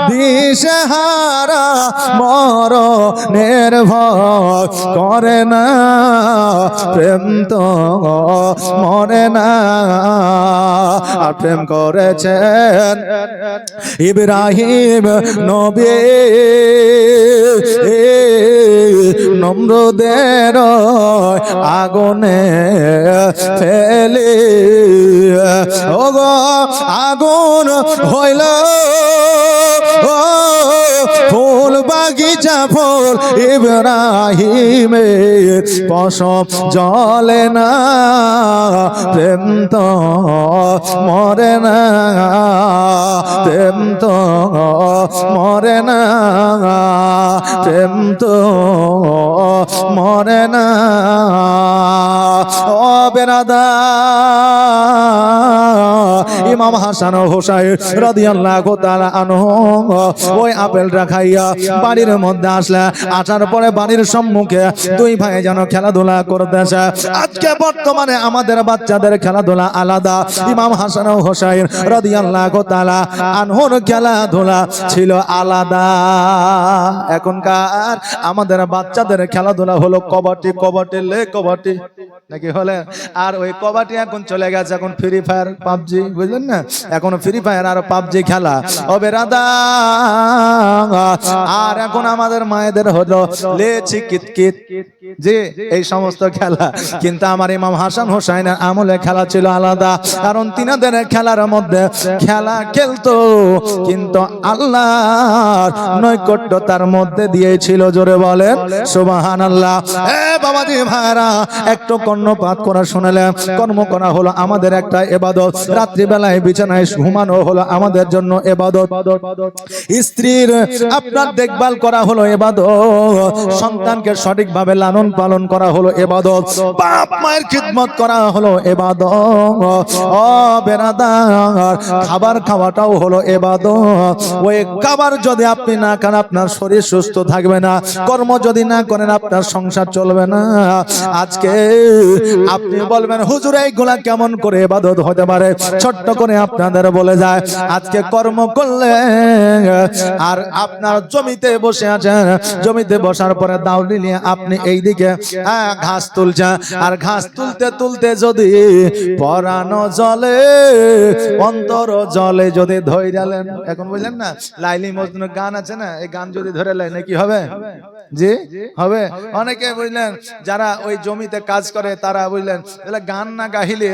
দিশেহারা মরণের ভয় করে না, প্রেম তো মরে না। আর প্রেম করেছেন ইব্রাহিম নবী, নমরুদের আগুনে ফেলে, ওগো আগুন হইল ফুল বাগিচা ফুল ইব্রাহিমের পশম জলে না, প্রেম তো মরে না, প্রেম তো মরে না, প্রেম তো মরে না। ও বেরাদার, ইমাম হাসান ও হুসাইন রাদিয়াল্লাহু তাআলা আনহুম ওই আপেলটা খাইয়া বাড়ির মধ্যে আসলে, আসার পরে বাড়ির সম্মুখে দুই ভাই যেন খেলাধুলা করতেছে। আজকে বর্তমানে আমাদের বাচ্চাদের খেলাধুলা আলাদা, ইমাম হাসান ও হুসাইন রাদিয়াল্লাহু তাআলা আনহুর খেলাধুলা ছিল আলাদা। এখনকার আমাদের বাচ্চাদের খেলাধুলা হলো কবাডি, কবাডি লে কবাডি নাকি হলে, আর ওই কবাডি এখন চলে গেছে এখন ফ্রি ফায়ার পাবজি, বুঝলেন না? এখন ফ্রি ফায়ার আর পাবজি খেলা হবে রাদা। আর এখন আমাদের মায়েদের হলো লেচি কিতকিত, যে এই সমস্ত খেলা। কিন্তু আমার ইমাম হাসান হোসাইনের আমলে খেলা ছিল আলাদা, কারণ তিনাদের খেলার মধ্যে খেলা খেলতো কিন্তু আল্লাহর নৈকট্য তার মধ্যে দিয়েছিল। জোরে বলেন সুবহানাল্লাহ। এ বাবাজি ভাইরা, একটু কর্ণপাত করা শুনলে, কর্ম করা হলো আমাদের একটা ইবাদত। রাত্রি বেলায় বিছানায় ঘুমানো হলো আমাদের জন্য ইবাদত। স্ত্রীর আপনার দেখভাল করা হলো ইবাদত। সন্তানকে সঠিকভাবে লালন পালন করা হলো ইবাদত। বাপ মায়ের খিদমত করা হলো ইবাদত। ও বেরাদার, খাবার খাওয়াটাও হলো ইবাদত। ওই খাবার যদি আপনি না খান আপনার শরীর সুস্থ থাকবে না, কর্ম যদি না করেন আপনার সংসার চলবে না। আজকে আপনি বলবেন হুজুর এইগুলা কেমন করে ইবাদত হতে পারে? ছোট্ট করে আপনাদের বলে যায়, আজকে কর্ম করলে আর আপনার জমিতে বসে আছেন, জমিতে বসার পরে দাউলি নিয়ে আপনি এইদিকে ঘাস তুলছেন, আর ঘাস তুলতে তুলতে যদি পরানো জলে অন্তর জলে যদি ধইরালেন, এখন বুঝলেন না লাইলি মজনুর গান আছে না, এই গান যদি ধরে লেন কি হবে? জি হবে। অনেকে বুঝলেন যারা ওই জমিতে কাজ করে তারা বুঝলেন গান না গাইলে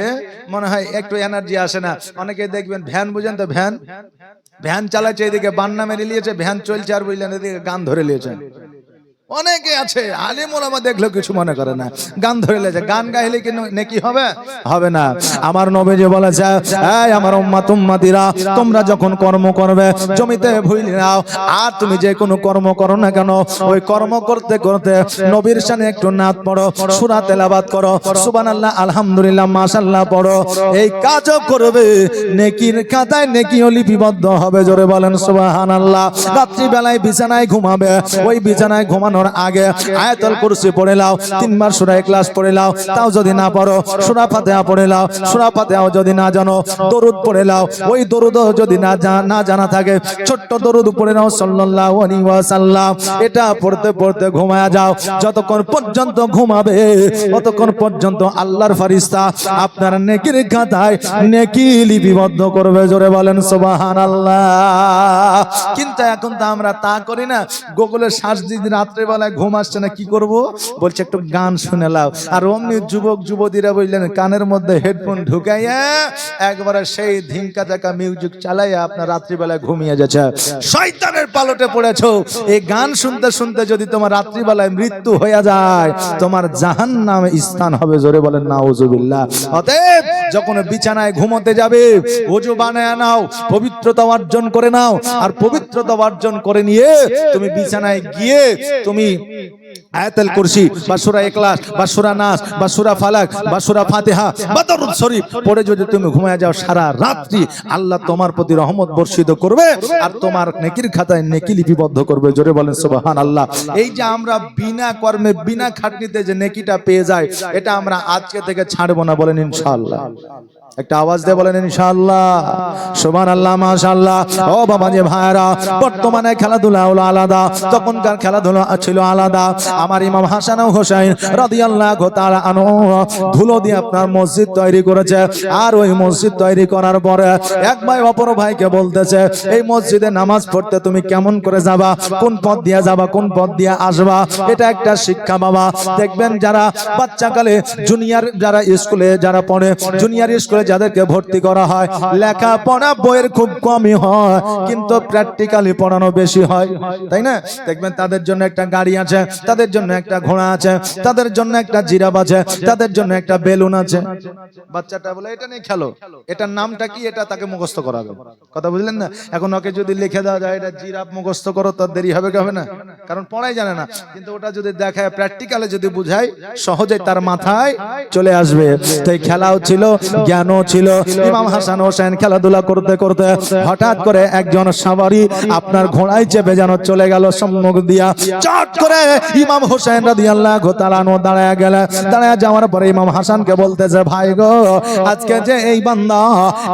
মনে হয় একটু এনার্জি আসে না। অনেকে দেখবেন ভ্যান, বুঝেন তো, ভ্যান ভ্যান চালাচ্ছে, এদিকে বান্না মেরে নিয়েছে, ভ্যান চলছে, আর বুঝলেন এদিকে গান ধরে নিয়েছে। অনেকে আছে আলেম ওলামা দেখলেও কিছু মনে করে না, গান ধরে লেছে। গান গাইলে কি নেকি হবে? হবে না। আমার নবীজি বলেছে, এই আমার উম্মত উম্মতিরা, তোমরা যখন কর্ম করবে জমিতে ভুলে নাও, আর তুমি যে কোনো কর্ম করো না কেন, ওই কর্ম করতে করতে নবীর শানে একটু নাত পড়ো, সূরা তেলাওয়াত করো, সুবহানাল্লাহ আলহামদুলিল্লাহ মাশাআল্লাহ পড়ো। এই কাজও করবে, নেকির খাতায় নেকিও লিপিবদ্ধ হবে। জোরে বলেন সুবহানাল্লাহ। রাত্রি বেলায় বিছানায় ঘুমাবে, ওই বিছানায় ঘুমানো আগে আয়াতুল কুরসি পড়ে নাও, 3 বার সূরা ইখলাস পড়ে নাও, তাও যদি না পড়ো সূরা ফাতিহা পড়ে নাও, সূরা ফাতিহাও যদি না জানো দরুদ পড়ে নাও, ওই দরুদও যদি না জানা থাকে ছোট্ট দরুদ পড়ে নাও সাল্লাল্লাহু আলাইহি ওয়াসাল্লাম। এটা পড়তে পড়তে ঘুমায়া যাও। যতক্ষণ পর্যন্ত ঘুমাবে ততক্ষণ পর্যন্ত আল্লাহর ফেরেশতা আপনার নেকির খাতায় নেকি লিপিবদ্ধ করবে। জোরে বলেন সুবহানাল্লাহ। কিন্তু এখন তো আমরা তা করি না, গুগলে সার্চ দিয়ে রাত্রে বেলায় ঘুম আসছে না, কি করব? বলছে একটু গান শুনে লাও। আর অমনি যুবক যুবতীরা বুঝলেন কানের মধ্যে হেডফোন ঢুকাইয়া একবারে সেই ধিঙ্কা দেখা মিউজিক চালাইয়া আপনার রাত্রিবেলায় ঘুমিয়ে যাচ্ছে। শয়তানের পালটে পড়েছো। এই গান শুনতে শুনতে যদি তোমার রাত্রিবেলায় মৃত্যু হয়ে যায়, তোমার জাহান্নামে স্থান হবে। জোরে বলেন নাউজুবিল্লাহ। অতএব যখন বিছানায় ঘুমোতে যাবে ওযু বানায় নাও, পবিত্রতা অর্জন করে নাও, আর পবিত্রতা অর্জন করে নিয়ে তুমি বিছানায় গিয়ে তুমি আয়াতুল কুরসি বা সূরা ইখলাস বা সূরা নাস বা সূরা ফালাক বা সূরা ফাতিহা বা দরুদ শরীফ পড়ে যদি তুমি ঘুমিয়ে যাও, সারা রাত্রি আল্লাহ তোমার প্রতি রহমত বর্ষিত করবে আর তোমার নেকির খাতায় নেকি লিপিবদ্ধ করবে। জোরে বলেন সুবহানাল্লাহ। এই যে আমরা বিনা কর্মে বিনা খাটনিতে যে নেকিটা পেয়ে যাই, এটা আমরা আজকে থেকে ছাড়বো না, বলেন ইনশাআল্লাহ। একটা আওয়াজ দিয়ে বলেন ইনশাআল্লাহ, সুবহানাল্লাহ, মাশাআল্লাহ। ও বাবা যে ভাইরা, বর্তমানে খেলাধুলা হলো আলাদা, তখনকার খেলাধুলা ছিল আলাদা। আমার ইমাম হাসান ও হোসেন রাদিয়াল্লাহু তাআলা আনহু ধুলো দিয়ে আপনার মসজিদ তৈরি করেছে। আর ওই মসজিদ তৈরি করার পরে এক ভাই অপর ভাইকে বলতেছে, এই মসজিদে নামাজ পড়তে তুমি কেমন করে যাবা, কোন পথ দিয়ে যাবা, কোন পথ দিয়ে আসবা। এটা একটা শিক্ষা বাবা। দেখবেন যারা বাচ্চাকালে জুনিয়র যারা স্কুলে যারা পড়ে, জুনিয়র স্কুলে যাদেরকে ভর্তি করা হয়, লেখাপড়া বইয়ের খুব কমই হয়, কিন্তু প্র্যাকটিক্যালি পড়ানো বেশি হয়, তাই না? দেখবেন তাদের জন্য একটা গাড়ি আছে, তাদের জন্য একটা ঘোড়া আছে, তাদের জন্য একটা জিরাফ আছে, তাদের জন্য একটা বেলুন আছে। বাচ্চাটা বলে এটা নিয়ে খেলো, এটার নামটা কি, এটা তাকে মুখস্থ করাবে। কথা বুঝলেন না? এখন ওকে যদি লিখে দেওয়া যায় এটা জিরাফ মুখস্থ করো, তার দেরি হবে কি হবে না? কারণ পড়াই জানে না। কিন্তু ওটা যদি দেখায়, প্র্যাকটিক্যালে যদি বুঝায়, সহজেই তার মাথায় চলে আসবে। তো এই খেলাও ছিল, জ্ঞানও ছিল। ইমাম হাসান হোসেন খেলাধুলা করতে করতে হঠাৎ করে একজন সাওয়ারি আপনার ঘোড়ায় চেপে যেন চলে গেল সম্মুখ দিয়া। চট করে ইমাম হোসেন রাদিয়াল্লাহু তাআলা আনহু দাঁড়ায় গেলেন। দাঁড়ায় যাওয়ার পরে ইমাম হাসানকে বলতেছে, ভাই গো, আজকে যে এই বান্দা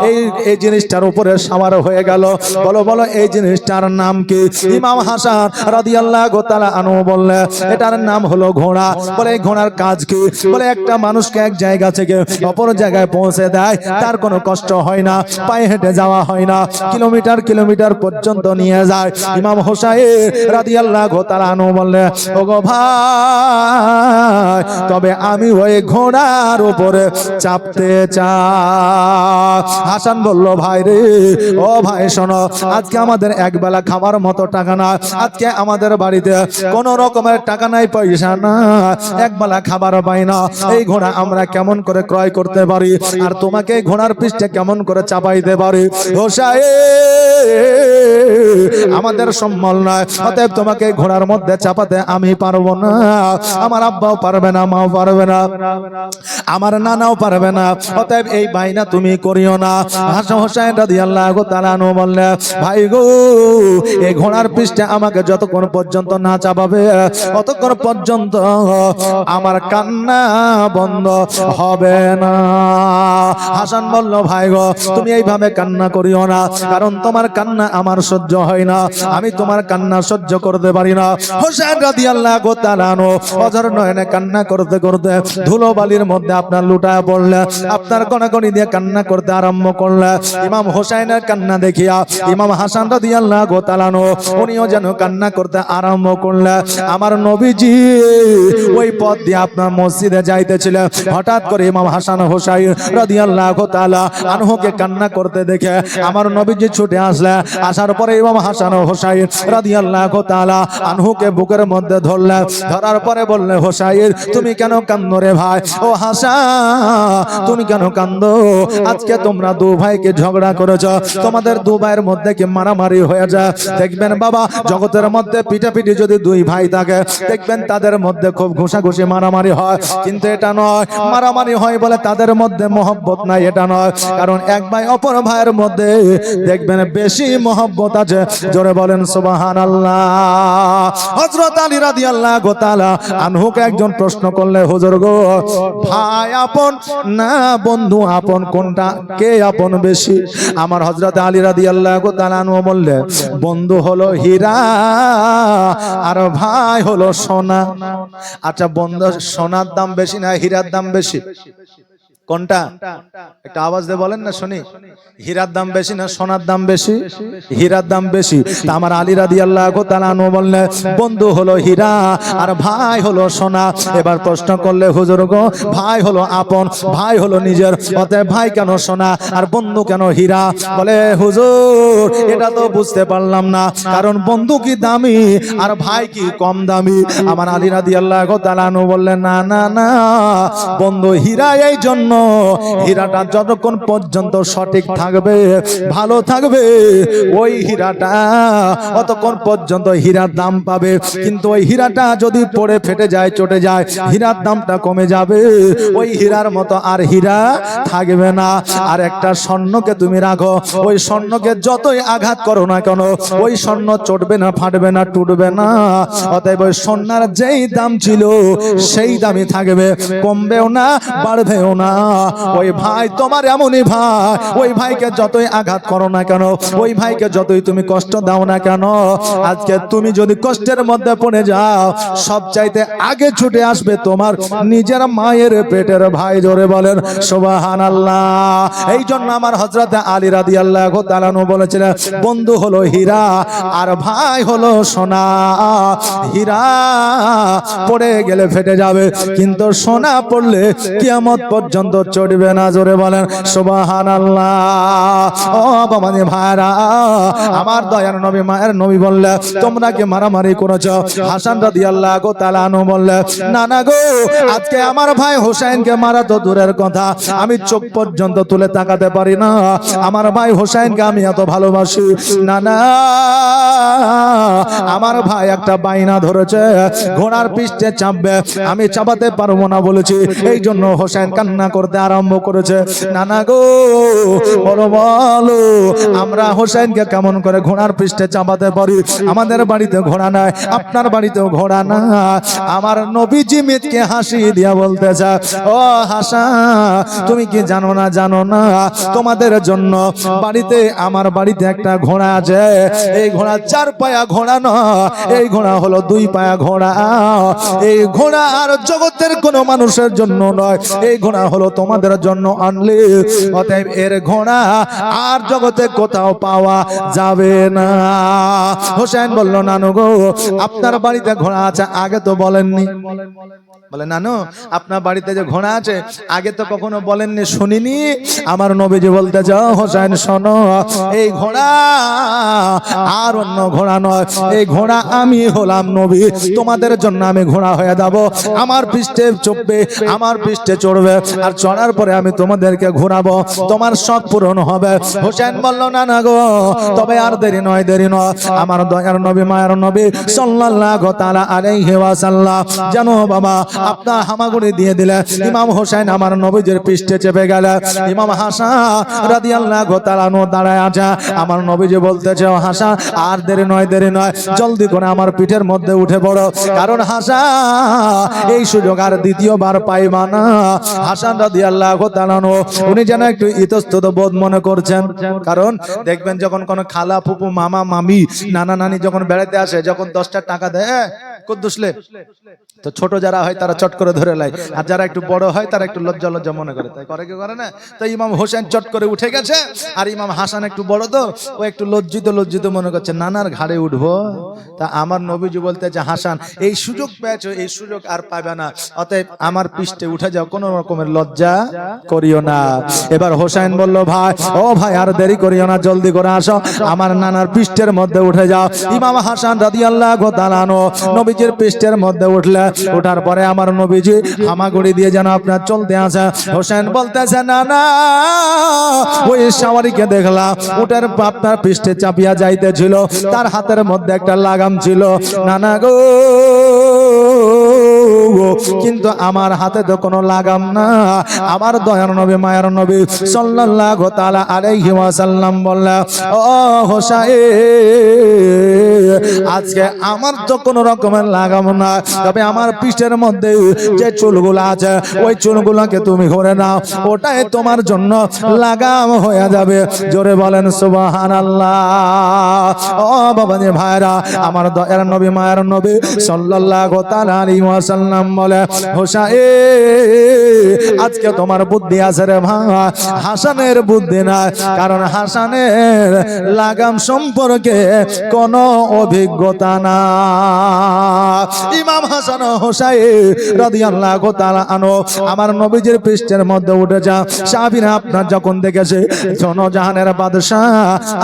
এই জিনিসটার উপরে সাওয়ার হয়ে গেল, বলো বলো এই জিনিসটার নাম কি? ইমাম হাসান রাদিয়াল্লাহু তাআলা আনহু বললেন, এটার নাম হলো ঘোড়া। বলে এই ঘোড়ার কাজ কি? বলে একটা মানুষকে এক জায়গা থেকে অপর জায়গায় পৌঁছে দেয়, তার কোনো কষ্ট হয় না, পায়ে হেঁটে যাওয়া হয় না, কিলোমিটার কিলোমিটার পর্যন্ত নিয়ে যায়। ইমাম হোসেন রাদিয়াল্লাহু তাআলা আনহু বললেন, ওগো ভাই, তবে আমি ওই ঘোড়ার উপরে চাপতে চাই। হাসান বলল, ভাই রে, ও ভাই শোনো, আজকে আমাদের একবেলা খাবার মতো টাকা না, আজকে আমাদের বাড়িতে কোন রকমের টাকা নাই, পয়সা না, একবেলা খাবার পাই না। এই ঘোড়া আমরা কেমন করে ক্রয় করতে পারি, আর তোমাকে ঘোড়ার পৃষ্ঠে কেমন করে চাপাইতে পারি? হোসেন, আমাদের সম্বল নয়, অতএব তোমাকে ঘোড়ার মধ্যে চাপাতে আমি পারবো না, আমার আব্বাও পারবে না, মাও পারবে না, আমার নানাও পারবে না, অতএব এই বাইনা তুমি করিও না। হাসান হোসেন রাদিয়াল্লাহু তাআলা আনহু বললেন, ভাই গো, এই ঘোড়ার পৃষ্ঠে আমাকে যতক্ষণ পর্যন্ত না চাপাবে, ততক্ষণ পর্যন্ত আমার কান্না বন্ধ হবে না। হাসান বলল, ভাই গো, তুমি এইভাবে কান্না করিও না, কারণ তোমার কান্না আমার সহ্য হয় না, আমি তোমার কান্না সহ্য করতে পারি না। হোসেন রাদিয়াল্লাহু তাআলা আনহু অঝর নয়নে কান্না করতে করতে ধুলো বালির মধ্যে আপনার লুটায় পড়লেন, আপনার গণগণি দিয়ে কান্না করতে আরম্ভ করলেন। ইমাম হোসেনের কান্না দেখিয়া ইমাম হাসান রাদিয়াল্লাহু তাআলা আনহু উনিও যেন কান্না করতে আরম্ভ করলেন। আমার নবীজি ওই পথ দিয়ে আপনার মসজিদে যাইতেছিলেন, হঠাৎ করে ইমাম হাসান হোসেন রাদিয়াল্লাহু তাআলা আনহুকে কান্না করতে দেখে আমার নবীজি ছুটে আসলেন। আসার পরে ইমাম হাসান হোসেন রাদিয়াল্লাহু তাআলা আনহুকে বুকের মধ্যে ধরলেন। ধরার পরে বললেন, হোসেন, তুমি কেন কান্দো রে ভাই? ও হাসান, তুমি কেন কান্দো? আজকে তোমরা দু ভাইকে ঝগড়া করেছো, তোমাদের দু ভাইয়ের মধ্যে কি মারামারি হয়ে যায়? দেখবেন বাবা, জগতের মধ্যে পিটাপিটি যদি দুই ভাই থাকে, দেখবেন তাদের মধ্যে খুব ঘুষাঘুষি মারামারি হয়, কিন্তু এটা নয় মারামারি হয় বলে তাদের মধ্যে মহব্বত নাই, এটা নয়। কারণ এক ভাই অপর ভাইয়ের মধ্যে দেখবেন বেশি মহব্বত আছে। জোরে বলেন সুবহানাল্লাহ। হযরত আলী রাদিয়াল্লাহু তাআলা আনহুকে একজন প্রশ্ন করলে, হুজুর গো, ভাই আপন না বন্ধু আপন, কোনটা, কে আপন বেশি? আমার হযরত আলী রাদিয়াল্লাহু তাআলা আনহু বললেন, বন্ধু হলো হীরা আর ভাই হলো সোনা। আচ্ছা, বন্ধু সোনার দাম বেশি না হীরার দাম বেশি? কোনটা? একটা আওয়াজ দিয়ে বলেন না শুনি। হীরার দাম বেশি না সোনার দাম বেশি? হীরার দাম বেশি। তা আমার আলী রাদিয়াল্লাহু তাআলা আনহু বললেন, বন্ধু হলো হীরা আর ভাই হলো সোনা। এবার প্রশ্ন করলে, হুজুর গো, ভাই হলো আপন, ভাই হলো নিজের, অতএব ভাই কেন সোনা আর বন্ধু কেন হীরা? বলে, হুজুর, এটা তো বুঝতে পারলাম না, কারণ বন্ধু কি দামি আর ভাই কি কম দামি? আমার আলী রাদিয়াল্লাহু তাআলা আনহু বললেন, না না না, বন্ধু হীরা এই জন্য, হীরাটা যতক্ষণ পর্যন্ত সঠিক থাকবে, ভালো থাকবে, ওই হীরাটা অতক্ষণ পর্যন্ত হীরার দাম পাবে। কিন্তু ওই হীরাটা যদি পড়ে ফেটে যায়, চটে যায়, হীরার দামটা কমে যাবে, ওই হীরার মতো আর হীরা থাকবে না। আর একটা স্বর্ণকে তুমি রাখো, ওই স্বর্ণকে যতই আঘাত করো না কেন, ওই স্বর্ণ চটবে না, ফাটবে না, টুটবে না। অতএব ওই স্বর্ণার যেই দাম ছিল সেই দামই থাকবে, কমবেও না, বাড়বেও না। ওই ভাই তোমার এমনই ভাই, ওই ভাইকে যতই আঘাত করো না কেন, ওই ভাইকে যতই তুমি কষ্ট দাও না কেন, আজকে তুমি যদি কষ্টের মধ্যে পড়ে যাও, সবচাইতে আগে ছুটে আসবে তোমার নিজের মায়ের পেটের ভাই। জোরে বলেন সুবহানাল্লাহ। এই জন্য আমার হযরত আলী রাদিয়াল্লাহু তাআলা আনহু বলেছিলেন, বন্ধু হলো হীরা আর ভাই হলো সোনা। হীরা পড়ে গেলে ফেটে যাবে, কিন্তু সোনা পড়লে কিয়ামত পর্যন্ত চড়বে না। জোরে বলেন সুবহানাল্লাহ। ও বাবাজি ভাইরা, আমার দয়ার নবী মায়ের নবী বললে, তোমরা কি মারামারি করেছো? হাসান রাদিয়াল্লাহু তাআলা আনহু বললে, না না গো, আজকে আমার ভাই হোসেনকে মারা তো দূরের কথা, আমি চোখ পর্যন্ত তুলে তাকাতে পারি না। আমার ভাই হোসেনকে আমি এত ভালোবাসি। না না, আমার ভাই একটা বাইনা ধরেছে, ঘোড়ার পৃষ্ঠে চাপবে, আমি চাপাতে পারবো না বলেছি, এই জন্য হোসেন কান্না করতে আরম্ভ করেছে। না না গো, বলো বলো, আমরা হোসেনকে কেমন করে ঘোড়ার পৃষ্ঠে চাপাতে পারি? আমাদের বাড়িতে ঘোড়া নাই, আপনার বাড়িতেও ঘোড়া না। আমার নবীজি মিথকে হাসি দিয়া বলতেছে, ও হাসান, তুমি কি জানো না, জানো না তোমাদের জন্য বাড়িতে, আমার বাড়িতে একটা ঘোড়া আছে। এই ঘোড়া চার পায়া ঘোড়া নয়, এই ঘোড়া হলো দুই পায়া ঘোড়া। এই ঘোড়া আর জগতের কোন মানুষের জন্য নয়, এই ঘোড়া হলো তোমাদের জন্য অনলি। অতএব এর ঘোড়া আর জগতে কোথাও পাওয়া যাবে না। হোসেন বলল, নানু গো, আপনার বাড়িতে ঘোড়া আছে, আগে তো বলেননি। বলে, নানু আপনার বাড়িতে যে ঘোড়া আছে আগে তো কখনো বলেননি, শুনিনি। আমার নবীজি বলতে যাও, হোসেন শোনো, এই ঘোড়া আর অন্য ঘোড়া নয়, এই ঘোড়া আমি হলাম নবী, তোমাদের জন্য আমি ঘোড়া হয়ে যাব। আমার পৃষ্ঠে চড়বে, আমার পৃষ্ঠে চড়বে, আর চড়ার পরে আমি তোমাদেরকে ঘোরাবো, তোমার শখ পূরণ হবে। হোসেন বলল, না না গো, তবে আর দেরি নয়, দেরি নয়। আমার দয়ার নবী মায়ের নবী সাল্লাল্লাহু তাআলা আলাইহি ওয়াসাল্লাম যেন বাবা আপনার হামাগুড়ি দিয়ে দিলে। ইমাম হোসেন আমার নবীজির পৃষ্ঠে চেপে গেল। ইমাম হাসান রাদিয়াল্লাহু তাআলা আনহু দাঁড়ায় আছে। আমার নবীজি বলতেছে, ও হাসান, আর দেরি নয়, দেরি নয়, জলদি করে আমার পিঠের মধ্যে উঠে পড়ো। কারণ হাসান এই সুযোগ আর দ্বিতীয়বার পাইবা না। হাসান রাদিয়াল্লাহু তাআলা আনহু উনি যেন একটু ইতস্তত বোধ মনে করছেন। কারণ দেখবেন যখন কোনো খালা, ফুপু, মামা, মামি, নানা, নানি যখন বেড়াতে আসে, যখন 10টা টাকা দেয়, কুদ্দুসলে তো ছোট যারা হয় তারা চট করে ধরে লাই, আর যারা একটু বড় হয় তারা একটু লজ্জা লজ্জা মনে করে, তাই করে কি করে না? তো ইমাম হোসেন চট করে উঠে গেছে, আর ইমাম হাসান একটু বড় তো, ও একটু লজ্জিত লজ্জিত মনে করছে, নানার ঘাড়ে উঠবো। তা আমার নবীজি বলতেছে, হাসান এই সুযোগ পেয়েছো, এই সুযোগ আর পাবে না, অতএব আমার পৃষ্ঠে উঠে যাও, কোনো রকমের লজ্জা করিও না। এবার হোসেন বলল, ভাই, ও ভাই, আর দেরি করিও না, জলদি করে আসো, আমার নানার পৃষ্ঠের মধ্যে উঠে যাও। ইমাম হাসান রাদিয়াল্লাহু তাআলা আনহু নবীজির পৃষ্ঠের মধ্যে উঠলে, ওঠার পরে আমার নবীজি হামাগুড়ি দিয়ে যেন আপনার চলতে আসে। হোসেন বলতেছে, না না, ওই সাওয়ারিকে দেখলাম উটের আপনার পৃষ্ঠে চাপিয়া যাইতেছিল, তার হাতের মধ্যে একটা লাগাম ছিল। না না গো, কিন্তু আমার হাতে তো কোনো লাগাম না। আমার দয়ার নবী মায়ের নবী সাল্লাল্লাহু তাআলা আলাইহি ওয়াসাল্লাম বললেন, ও হোসেন, আজকে আমার তো কোনো রকমের লাগাম না, তবে আমার পিঠের মধ্যে যে চুলগুলো আছে ওই চুলগুলোকে তুমি ঘুরে নাও, ওটাই তোমার জন্য লাগাম হয়ে যাবে। জোরে বলেন সুবহানাল্লাহ। ও বাবাজি ভাইরা, আমার দয়ার নবী মায়ের নবী সাল্লাল্লাহু তাআলা আলাইহি ওয়াসাল্লাম বলে, হোসেন, আজকে তোমার বুদ্ধি আছে রে ভাই, হাসানের বুদ্ধি নাই। কারণ হাসানের লাগাম সম্পর্কে কোনো অভিজ্ঞতা না। ইমাম হাসান হোসেন রাদিয়াল্লাহু তাআলা আনহু আমার নবীজির পৃষ্ঠের মধ্যে উঠে যা। সাহাবীরা আপনার যখন দেখেছে জনজাহানের বাদশা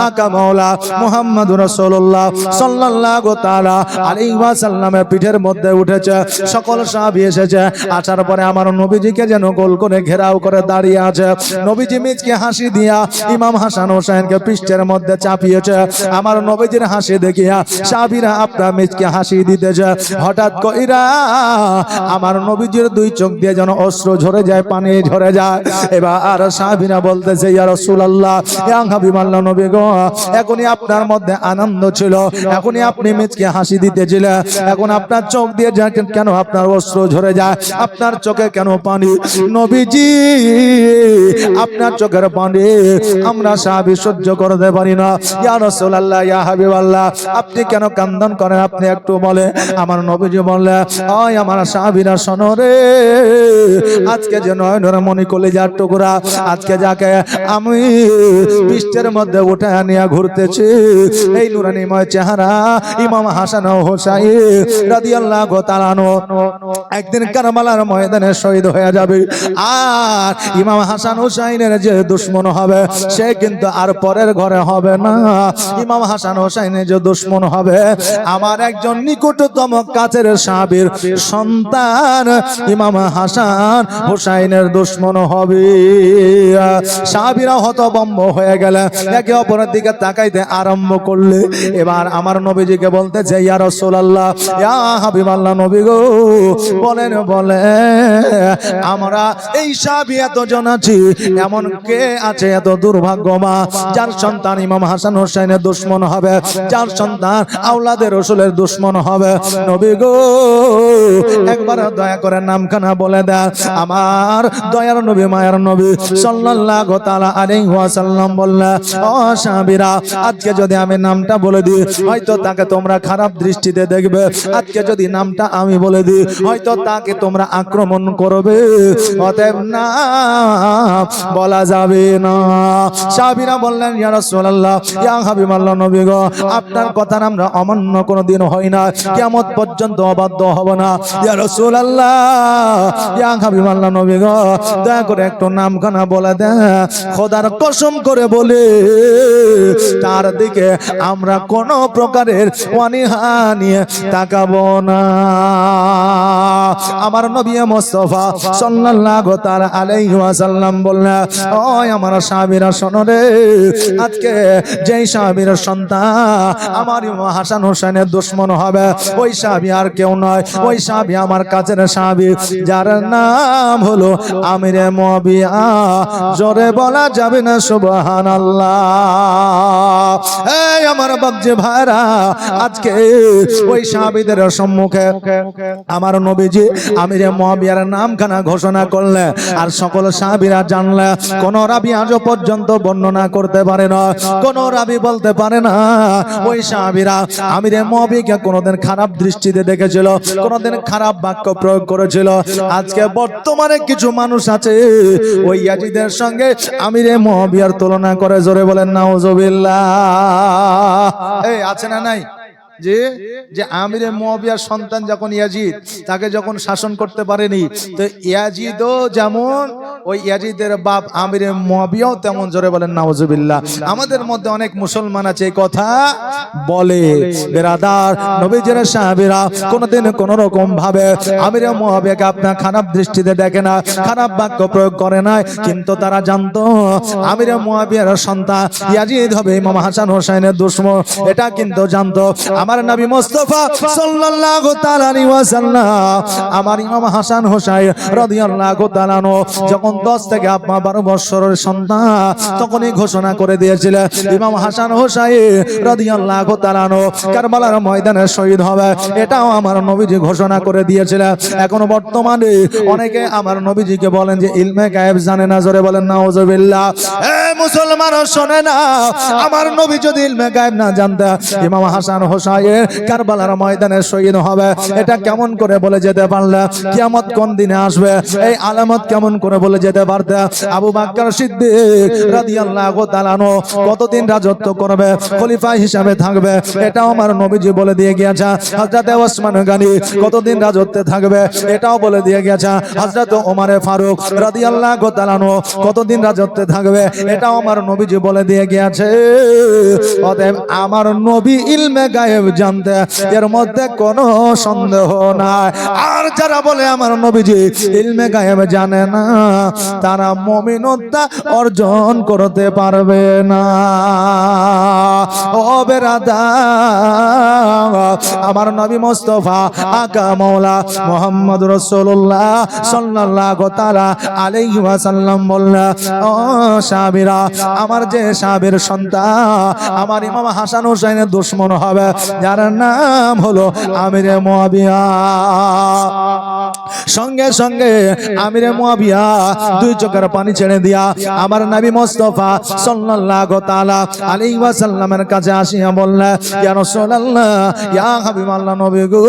আকা মাওলা মুহাম্মদুর রাসূলুল্লাহ সাল্লাল্লাহু তাআলা আলাইহি ওয়াসাল্লামের পিঠের মধ্যে উঠেছে, সকল সাহাবী এসেছে। আসার পরে আমার নবীজিকে যেন গোল করে ঘেরাও করে দাঁড়িয়ে আছে। নবীজি মিচকে হাসি দিয়া ইমাম হাসান হোসেনকে পৃষ্ঠের মধ্যে চাপিয়েছে। আমার নবীজির হাসি দেখিয়া সাহাবীরা আপনার মিচকে হাসি দিতেছে। হঠাৎ কইরা আমার নবীজির দুই চোখ দিয়ে যেন অশ্র ঝরে যায়, পানি ঝরে যায়। এবার সাহাবীরা বলতেছে, ইয়া রাসূলুল্লাহ, ইয়া হাবিবাল্লাহ নবী গো, এখনই আপনার মধ্যে আনন্দ ছিল, এখনই আপনি মিচকে হাসি দিতেছিলেন, এখন আপনার চোখ দিয়ে কেন আপনার অশ্র অশ্রু ঝরে যায়, আপনার চোখে কেন পানি? নবীজি আপনার চোখের পানি আমরা সাহাবী সহ্য করতে পারি না। ইয়া রাসূলুল্লাহ, ইয়া হাবিবাল্লাহ, আপনি কেন কান্দন করেন? আপনি একটু বলে। আমার নবীজি বললেন, ওই আমার সাহাবীরা শোনো রে, আজকে যে নয়নের মণি কলিজার টুকরা, আজকে যাকে আমি পৃষ্ঠের মধ্যে উঠে নিয়ে ঘুরতেছি, এই নুরানিময় চেহারা ইমাম হাসান ও হুসাইন রাদিয়াল্লাহু তাআলা আনহু একদিন কারবালার ময়দানে শহীদ হয়ে যাবে। আর ইমাম হাসান হুসাইনের যে দুশমন হবে, সে কিন্তু আর পরের ঘরে হবে না। ইমাম হাসান হুসাইনের যে দুশমন হবে, আমার একজন নিকটতম কাছের সাহাবীর সন্তান ইমাম হাসান হুসাইনের দুশমন হবে। সাহাবীরা হতভম্ব হয়ে গেলে একে অপরের দিকে তাকাইতে আরম্ভ করলে, এবার আমার নবীজিকে বলতেছে, ইয়া রাসূলুল্লাহ, ইয়া হাবিবাল্লাহ, নবী গো, বলেন আমরা এই সাহাবী এতজন আছি, এমন কে আছে এত দুর্ভাগ্যমা যার সন্তান ইমাম হাসান হুসাইনের দুশমন হবে, যার সন্তান আওলাদে রাসূলের দুশমন হবে? নবী গো, একবার দয়া করে নামখানা বলে দেন। আমার দয়ার নবী, মায়ার নবী সাল্লাল্লাহু তাআলা আলাইহি ওয়াসাল্লাম বললেন, ও সাহাবীরা, আজকে যদি আমি নামটা বলে দিই, হয়তো তাকে তোমরা খারাপ দৃষ্টিতে দেখবে। আজকে যদি নামটা আমি বলে দিই, হয়তো তাকে তোমরা আক্রমণ করবে। অতএব না বলা যাবে না। সাহাবীরা বললেন, ইয়া রাসূলুল্লাহ, ইয়া হাবিবাল্লাহ, নবী গো, আপনার কথা আমরা অমান্য কোনোদিন হই না, কিয়ামত পর্যন্ত অবাধ্য হব না। ইয়া রাসূলুল্লাহ, ইয়া হাবিবাল্লাহ, নবী গো, দয়া করে একটু নামখানা বলে দেন। খোদার কসম করে বলে, তার দিকে আমরা কোনো প্রকারের অনীহা নিয়ে তাকাবো না। আমার নবী মুস্তাফা সাল্লাল্লাহু তাআলা আলাইহি ওয়াসাল্লাম বললেন, ওই আমার সাহাবীরা শোনো রে, আজকে যেই সাহাবীর সন্তান আমার ইমাম হাসান হোসেনের দুশমন হবে, ওই সাহাবী আর কেউ নয়, ওই সাহাবী আমার কাছের সাহাবী, যার নাম হলো আমিরে মুয়াবিয়া। জোরে বলা যাবে না সুবহানাল্লাহ? এই আমার বাপজি ভাইরা, আজকে ওই সাহাবীদের সম্মুখে আমার নবীজি আমিরে মুয়াবিয়ার নামখানা ঘোষণা করলেন। আর সকল সাহাবীরা জানলে, কোন রাবী আজ পর্যন্ত বর্ণনা করতে পারে না, কোন রাবী বলতে পারে না ওই সাহাবীরা আমিরে মুয়াবিয়াকে কোনদিন খারাপ দৃষ্টিতে দেখেছিল, কোনদিন খারাপ বাক্য প্রয়োগ করেছিল। আজকে বর্তমানে কিছু মানুষ আছে ওই ইয়াজিদের সঙ্গে আমিরে মুয়াবিয়ার তুলনা করে। জোরে বলেন নাউজুবিল্লাহ। এই আছে না নাই? যে আমিরে মুয়াবিয়ার সন্তান যখন ইয়াজিদ, তাকে যখন শাসন করতে পারেনি, তো ইয়াজিদও যেমন ওই ইয়াজিদের বাপ আমিরে মুয়াবিয়াও তেমন। জোরে বলেন নাউজুবিল্লাহ। আমাদের মধ্যে অনেক মুসলমান আছে এই কথা বলে। বেরাদার, নবীজির সাহাবীরা কোনদিন কোন রকম ভাবে আমিরে মুয়াবিয়াকে আপনার খারাপ দৃষ্টিতে দেখে না, খারাপ বাক্য প্রয়োগ করে না, কিন্তু তারা জানতো আমিরে মুয়াবিয়ার সন্তান ইয়াজিদ হবে ইমাম হাসান হোসেনের দুশমন, এটা কিন্তু জানতো। আমার নবী মুস্তাফা সাল্লাল্লাহু তাআলা আলাইহি ওয়াসাল্লাম আমার ইমাম হাসান হোসেন রাদিয়াল্লাহু তাআলা যখন 10 থেকে 12 বছরের সন্তান, তখনই ঘোষণা করে দিয়েছিলেন ইমাম হাসান হোসেন রাদিয়াল্লাহু তাআলা কারবালার ময়দানে শহীদ হবে। এটাও আমার নবীজি ঘোষণা করে দিয়েছিলেন। এখন বর্তমানে অনেকে আমার নবীজিকে বলেন যে ইলমে গায়েব জানে না। জোরে বলেন নাউজুবিল্লাহ। এ মুসলমান শোনে না, আমার নবী যদি ইলমে গায়েব না জানতেন, ইমাম হাসান হোসেন কারবালার ময়দানে শহীদ হবে, এটা কেমন করে বলে যেতে পারলে? কিয়ামত কোন দিনে আসবে, এই আলামত কেমন করে বলে যেতে পারতে? আবু বকর সিদ্দিক রাদিয়াল্লাহু তাআলা কতদিন রাজত্ব করবে, খলিফা হিসাবে থাকবে, এটাও আমার নবীজি বলে দিয়ে গিয়েছে। হযরত ওসমান গনি কতদিন রাজত্বে থাকবে, এটাও বলে দিয়ে গিয়েছে। হযরত ওমর ফারুক রাদিয়াল্লাহু তাআলা কতদিন রাজত্বে থাকবে, এটাও আমার নবীজি বলে দিয়ে গিয়েছে। অতএব আমার নবী ইলমে গায়েব জানতে, এর মধ্যে কোনো সন্দেহ নাই। আর যারা বলে আমার নবীজি ইলমে গায়েব জানে না, তারা মুমিনতা অর্জন করতে পারবে না। ও বেরাদার, আমার নবী মুস্তাফা আকা মাওলা মুহাম্মদ রাসূলুল্লাহ সাল্লাল্লাহু তাআলা আলাইহি ওয়াসাল্লাম বললেন, ও সাহাবীরা, আমার যে সাহাবীর সন্তান আমার ইমাম হাসান হোসেনের দুশমন হবে, যার নাম হলো আমিরে মুয়াবিয়া। সঙ্গে সঙ্গে আমিরে মুয়াবিয়া দুই চোখের পানি ছেড়ে দিয়া আমার নবী মুস্তাফা সাল্লাল্লাহু তাআলা আলাইহি ওয়াসাল্লামের কাছে আসিয়া বললেন, ইয়া রাসূলুল্লাহ, ইয়া হাবিবাল্লাহ নবী গো,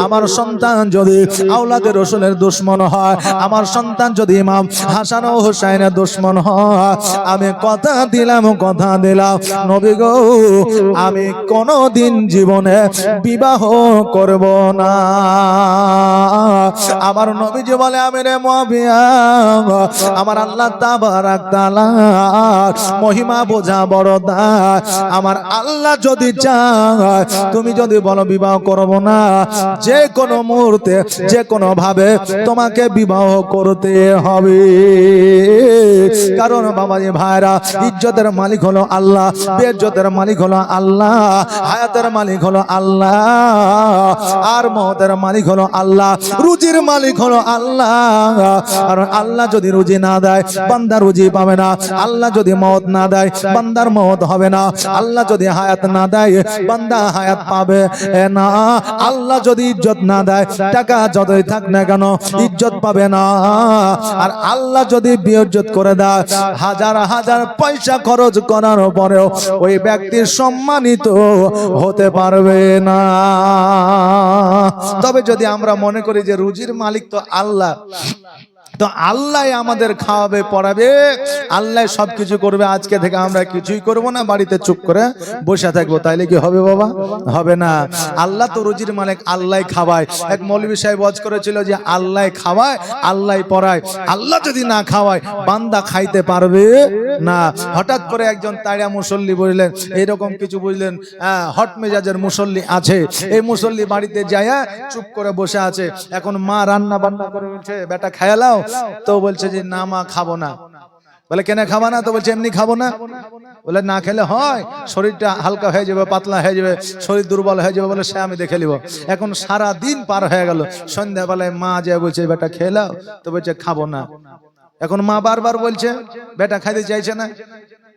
আমার সন্তান যদি আওলাদে রাসূলের দুশমন হয়, আমার সন্তান যদি ইমাম হাসান ও হুসাইনের দুশমন হয়, আমি কথা দিলাম নবী গো, আমি কোনদিন জীবনে বিবাহ করব না। আমার নবীজি বলে, আমিরে মুয়াবিয়া, আমার আল্লাহ তাবারাক তাআলা মহিমা বোঝা বড় দায়। আমার আল্লাহ যদি চায়, তুমি যদি বলো বিবাহ করব না, যে কোনো মুহূর্তে যে কোনো ভাবে তোমাকে বিবাহ করতে হবে। কারণ বাবাজি ভাইরা, ইজ্জতের মালিক হলো আল্লাহ, বেইজ্জতের মালিক হলো আল্লাহ, হায়াতের মালিক হলো আল্লাহ, আর মওতের মালিক হলো আল্লাহ, রুজির মালিক হলো আল্লাহ। আর আল্লাহ যদি রুজি না দেয়, বান্দা রুজি পাবে না। আল্লাহ যদি মওত না দেয়, বান্দার মওত হবে না। আল্লাহ যদি হায়াত না দেয়, বান্দা হায়াত পাবে না। আল্লাহ যদি ইজ্জত না দেয়, টাকা যতই থাক না কেন ইজ্জত পাবে না। আর আল্লাহ যদি বেইজ্জত করে দেয়, হাজার হাজার পয়সা খরচ করার পরেও ওই ব্যক্তির সম্মানিত হতে পারবে না। তবে যদি আমরা মনে করি যে রুজির মালিক তো আল্লাহ, তো আল্লাহ আমাদের খাওয়াবে পড়াবে, আল্লাহ সবকিছু করবে, আজকে থেকে আমরা কিছুই করব না, বাড়িতে চুপ করে বসে থাকবো, তাইলে কি হবে বাবা? হবে না। আল্লাহ তো রুজির মালিক, আল্লাহ খাওয়ায়। এক মৌলভী সাহেব ওয়াজ করেছিল যে আল্লাহ খাওয়ায়, আল্লাহ পড়ায়। আল্লাহ যদি না খাওয়ায়, বান্দা খাইতে পারবে না। হঠাৎ করে একজন তাড়া মুসল্লি বুঝলেন, এইরকম কিছু বুঝলেন হট মেজাজের মুসল্লি আছে, এই মুসল্লি বাড়িতে যায় চুপ করে বসে আছে। এখন মা রান্না বান্না করে বলছে, বেটা খায়ালাও, তো বলছে যে না মা খাবো না। বলে কেন খাবো না? তো বলছে এমনি খাবো না। বলে না খেলে হয়, শরীরটা হালকা হয়ে যাবে, পাতলা হয়ে যাবে, শরীর দুর্বল হয়ে যাবে। বলে সে আমি দেখে নিব। এখন সারা দিন পার হয়ে গেল, সন্ধ্যাবেলায় মা যে বলছে বেটা খেলাও, তো বলছে খাবো না। এখন মা বারবার বলছে, বেটা খাইতে চাইছে না।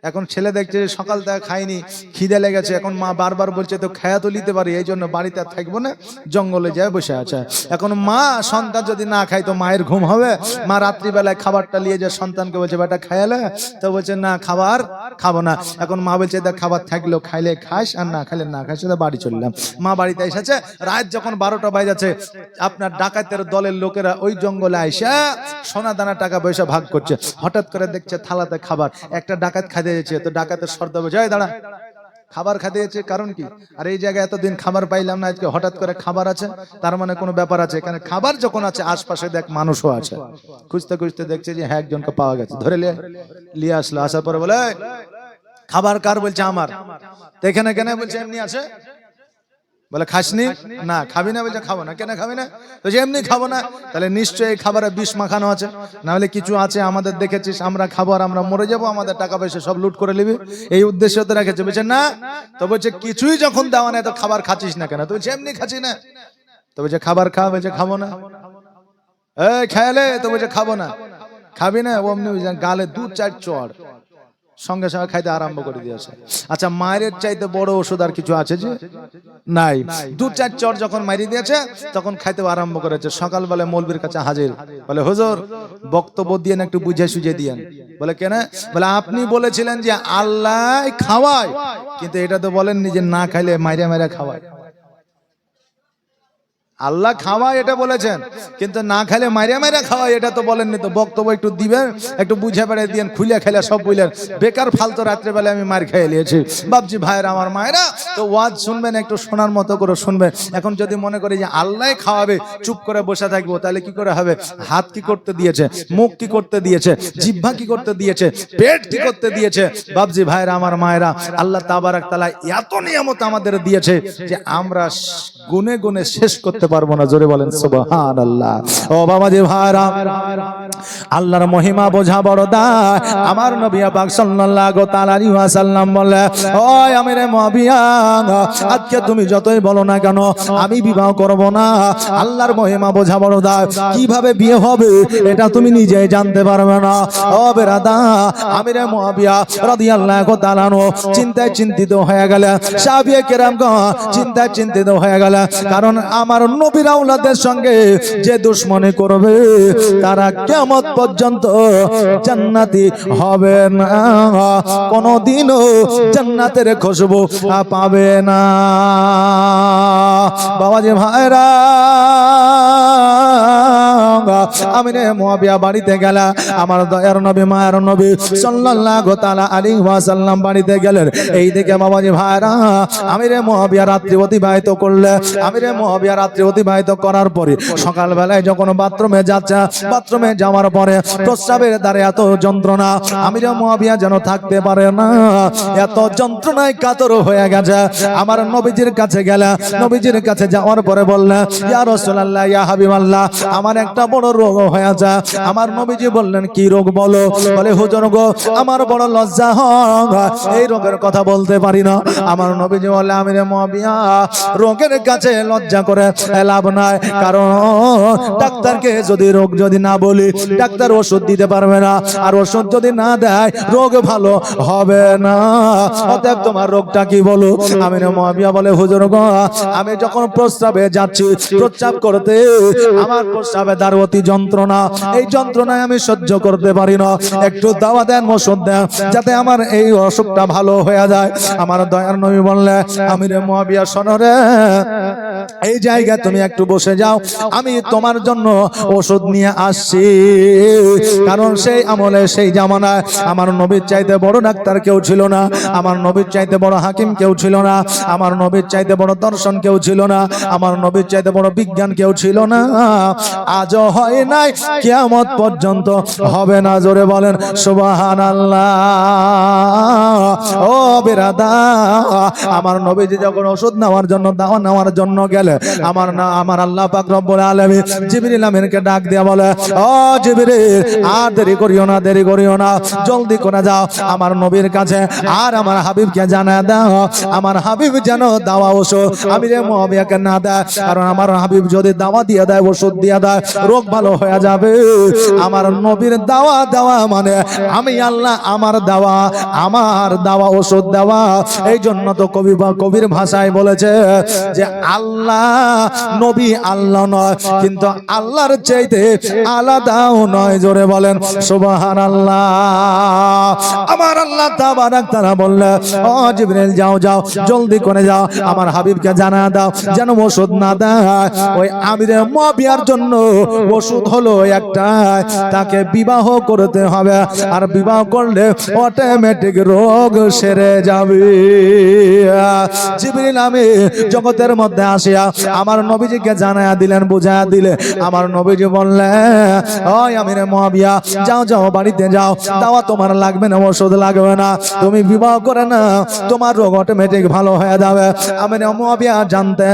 এখন ছেলে দেখছে সকাল থেকে খায়নি, খিদে লেগেছে। এখন মা বারবার বলছে তো খায়া তো নিতে পারি, এই জন্য বাড়িতে আর থাকবো না, জঙ্গলে যায় বসে আছে। এখন মা সন্তান যদি না খায় তো মায়ের ঘুম হবে। মা রাত্রিবেলায় খাবারটা নিয়ে যায়, সন্তানকে বলছে বেটা খায়ালে, তো বলছে না খাবার খাবো না। এখন মা বলছে দেখ খাবার থাকলেও খাইলে খাস, আর না খাইলে না খাস। বাড়ি চললাম। মা বাড়িতে এসেছে, রাত যখন 12টা বাজে, আপনার ডাকাতের দলের লোকেরা ওই জঙ্গলে আইসা সোনা দানা টাকা পয়সা ভাগ করছে। হঠাৎ করে দেখছে থালাতে খাবার, একটা ডাকাত খাইতে যাচ্ছে, তো ডাকাতের সর্দার বলছে এই দাঁড়া, খাবার খাইতে যাচ্ছে কারণ কি? আর এই জায়গায় এতদিন খাবার পাইলাম না, আজকে হঠাৎ করে খাবার আছে, তার মানে কোনো ব্যাপার আছে। এখানে খাবার যখন আছে, আশপাশে দেখ মানুষও আছে। খুঁজতে খুঁজতে দেখছে যে হ্যাঁ একজনকে পাওয়া গেছে, ধরে নিয়ে আসলো। আসার পরে বলে খাবার কার? বলছে আমার। তো এখানে কেন? বলছে এমনি আছে। বলে খাসনি? না। খাবি না? বলছে খাবো না। কেন খাবি না? তো এমনি খাবো না। তাহলে নিশ্চয়ই এই খাবারে বিষ মাখানো আছে, না হলে কিছু আছে আমাদের দেখেছিস, আমরা খাবো আর আমরা মরে যাবো, আমাদের টাকা পয়সা সব লুট করে নিবি, এই উদ্দেশ্যে তো রেখেছে। বলছে না। তো বলছে কিছুই যখন দেওয়া নেই তো খাবার খাচ্ছিস না কেন? তো বলছে এমনি খাচ্ছি না। তো বলছে খাবার খা। বলছে খাবো না। এই খেয়ালে? তো বলছে খাবো না। খাবি না? অমনি গালে 2-4 চড়, সঙ্গে সঙ্গে খাইতে আরম্ভ করে দিয়েছে। আচ্ছা, মায়ের চাইতে বড় ওষুধ আর কিছু আছে যে? নাই। 2-4 চর যখন মারি দিয়েছে, তখন খাইতে আরম্ভ করেছে। সকালবেলা মৌলবীর কাছে হাজির, বলে হুজুর বক্তব্য দিয়ে একটু বুঝে সুঝে দিয়েন। বলে কেন? বলে আপনি বলেছিলেন যে আল্লাহ খাওয়ায়, কিন্তু এটা তো বলেননি যে না খাইলে মাইরা মাইরা খাওয়ায়। আল্লাহ খাওয়ায় এটা বলেছেন, কিন্তু না খেলে মাইরা মাইরা খাওয়ায় এটা তো বলেননি। তো বক্তব্য একটু দিবেন, একটু বুঝে বেড়ে দিয়েন, খুলে খেলে সব বুঝলেন। বেকার ফালতু রাত্রেবেলা আমি মার খেয়ে নিয়েছি। বাপজি ভাইরা আমার মায়েরা, তো ওয়াজ শুনবেন, একটু শোনার মতো করে শুনবেন। এখন যদি মনে করি যে আল্লাহ খাওয়াবে, চুপ করে বসে থাকবো, তাহলে কি করে হবে? হাত কি করতে দিয়েছে? মুখ কি করতে দিয়েছে? জিহ্বা কি করতে দিয়েছে? পেট কি করতে দিয়েছে? বাপজি ভাইরা আমার মায়েরা, আল্লাহ তাবারাক তাআলা এত নিয়ামত আমাদের দিয়েছে যে আমরা গুনে গুনে শেষ করতে পারবো না। জোরে বলেন সুবহানাল্লাহ। ও বাবাজি ভাইরা, আল্লাহর মহিমা বোঝা বড় দায়। আমার নবী পাক সাল্লাল্লাহু তাআলা আলাইহি ওয়াসাল্লাম বলে, ও আমিরে মুয়াবিয়া, আজকে তুমি যতই বলো না কেন আমি বিবাহ করব না। আল্লাহর মহিমা বোঝা বড় দায়। কিভাবে বিয়ে হবে এটা তুমি নিজেই জানতে পারবে না। ও বেরাদা, আমিরে মুয়াবিয়া রাদিয়াল্লাহু তাআলা চিন্তায় চিন্তিত হয়ে গেল। সাহাবীয়ে কেরামগণ চিন্তায় চিন্তিত হয়ে গেল। কারণ আমার নবীর আওলাদের সঙ্গে যে দুশমনি করবে তারা কিয়ামত পর্যন্ত জান্নাতি হবে না, কোনদিনও জান্নাতের খুশবু পাবে না। বাবাজি ভাইরা, আমিরে মুয়াবিয়া বাড়িতে গেল, আমার দয়ার নবী মায়ের নবী সাল্লাল্লাহু তাআলা আলাইহি ওয়াসাল্লাম বাড়িতে গেলেন। এই দিকে বাবাজি ভাইরা, আমিরে মুয়াবিয়া রাত্রি অতিবাহিত করলে, আমিরে মুয়াবিয়া রাত্রি অতিবাহিত করার পরে সকালবেলায় যখন বাথরুমে যাচ্ছে, বাথরুমে যাওয়ার পরে প্রস্রাবের দ্বারে এত যন্ত্রণা, আমিরে মুয়াবিয়া যেন থাকতে পারে না, এত যন্ত্রণায় কাতর হয়ে গেছে। আমার নবীজির কাছে গেল, নবীজির কাছে যাওয়ার পরে বললেন, ইয়া রাসূলুল্লাহ, ইয়া হাবিবাল্লাহ, আমার একটা বড় রোগ হয়েছে। আমার নবীজি বললেন, কি রোগ বলো? বলে, হুজুর গো, আমার বড় লজ্জা হয়, এই রোগের কথা বলতে পারি না। আমার নবীজি বলে, আমিরে মুয়াবিয়া, রোগের কাছে লজ্জা করে লাভ নাই, কারণ ডাক্তারকে যদি রোগ যদি না বলি, ডাক্তার ওষুধ দিতে পারবে না, আর ওষুধ যদি না দেয় রোগ ভালো হবে না। অতএব তোমার রোগটা কি বলো? আমিরে মুয়াবিয়া বলে, হুজুর গো, আমি যখন প্রস্রাবে যাচ্ছি, প্রস্রাব করতে আমার প্রস্রাবে দ্বার অতি যন্ত্রণা, এই যন্ত্রণায় আমি সহ্য করতে পারি না, একটু দাওয়া দেন, ওষুধ দেন, যাতে আমার এই অসুখটা ভালো হয়ে যায়। আমার দয়ার নবী বললে, আমিরে মুয়াবিয়া, শোনো রে, এই জায়গায় তুমি একটু বসে যাও, আমি তোমার জন্য ওষুধ নিয়ে আসছি। কারণ সেই আমলে, সেই জামানায় আমার নবীর চাইতে বড় ডাক্তার কেউ ছিল না, আমার নবীর চাইতে বড় হাকিম কেউ ছিল না, আমার নবীর চাইতে বড় দর্শন কেউ ছিল না, আমার নবীর চাইতে বড় বিজ্ঞান কেউ ছিল না, আজও হয় নাই, কিয়ামত পর্যন্ত হবে না। জোরে বলেন সুবহানাল্লাহ। ও বিরাদার, আমার নবীজি যখন ওষুধ নেওয়ার জন্য, দাওয়া নেওয়ার জন্য গেলে, আমার আল্লাহ পাক রব্বুল আলামিন জিবরিল আমিনকে ডাক দিয়া বলে, ও জিবরিল, আর দেরি করিও না, দেরি করিও না, জলদি করে যাও আমার নবীর কাছে, আর আমার হাবিবকে জানায় দাও, আমার হাবিব যেন দাওয়া ওষুধ আমিরে মুয়াবিয়াকে না দেয়, কারণ আমার হাবিব যদি দাওয়া দিয়ে দেয়, ওষুধ দিয়ে দেয়, রোগ ভালো হয়ে যাবে। আমার নবীর দাওয়া দেওয়া মানে আমি আল্লাহ, আমার দাওয়া ওষুধ দেওয়া। এই জন্য তো কবির ভাষায় বলেছে যে আল্লাহ নবী আল্লাহ নয়, কিন্তু আল্লাহর চাইতে আলাদাও নয়। জোরে বলেন সুবহানাল্লাহ। আমার আল্লাহ তাবারাক তাআলা বললেন, ও জিবরিল, যাও যাও, জলদি করে যাও, আমার হাবিবকে জানা দাও যেন ওষুধ না দেয়। ওই আমিরে মুয়াবিয়ার জন্য ওষুধ হলো একটা, তাকে বিবাহ করতে হবে, আর বিবাহ করলে অটোমেটিক রোগ সেরে যাবে। জিবরিল আমিন জগতের মধ্যে আসিয়া আমার নবীজিকে জানায়া দিলেন, বুঝায়া দিলে। আমার নবীজি বললেন, ওই আমিরে মুয়াবিয়া, যাও যাও, বাড়িতে যাও, দাওয়া তোমার লাগবে না, ওষুধ লাগবে না, তুমি বিবাহ করে না, তোমার রোগ অটোমেটিক ভালো হয়ে যাবে। আমিরে মুয়াবিয়া জানতে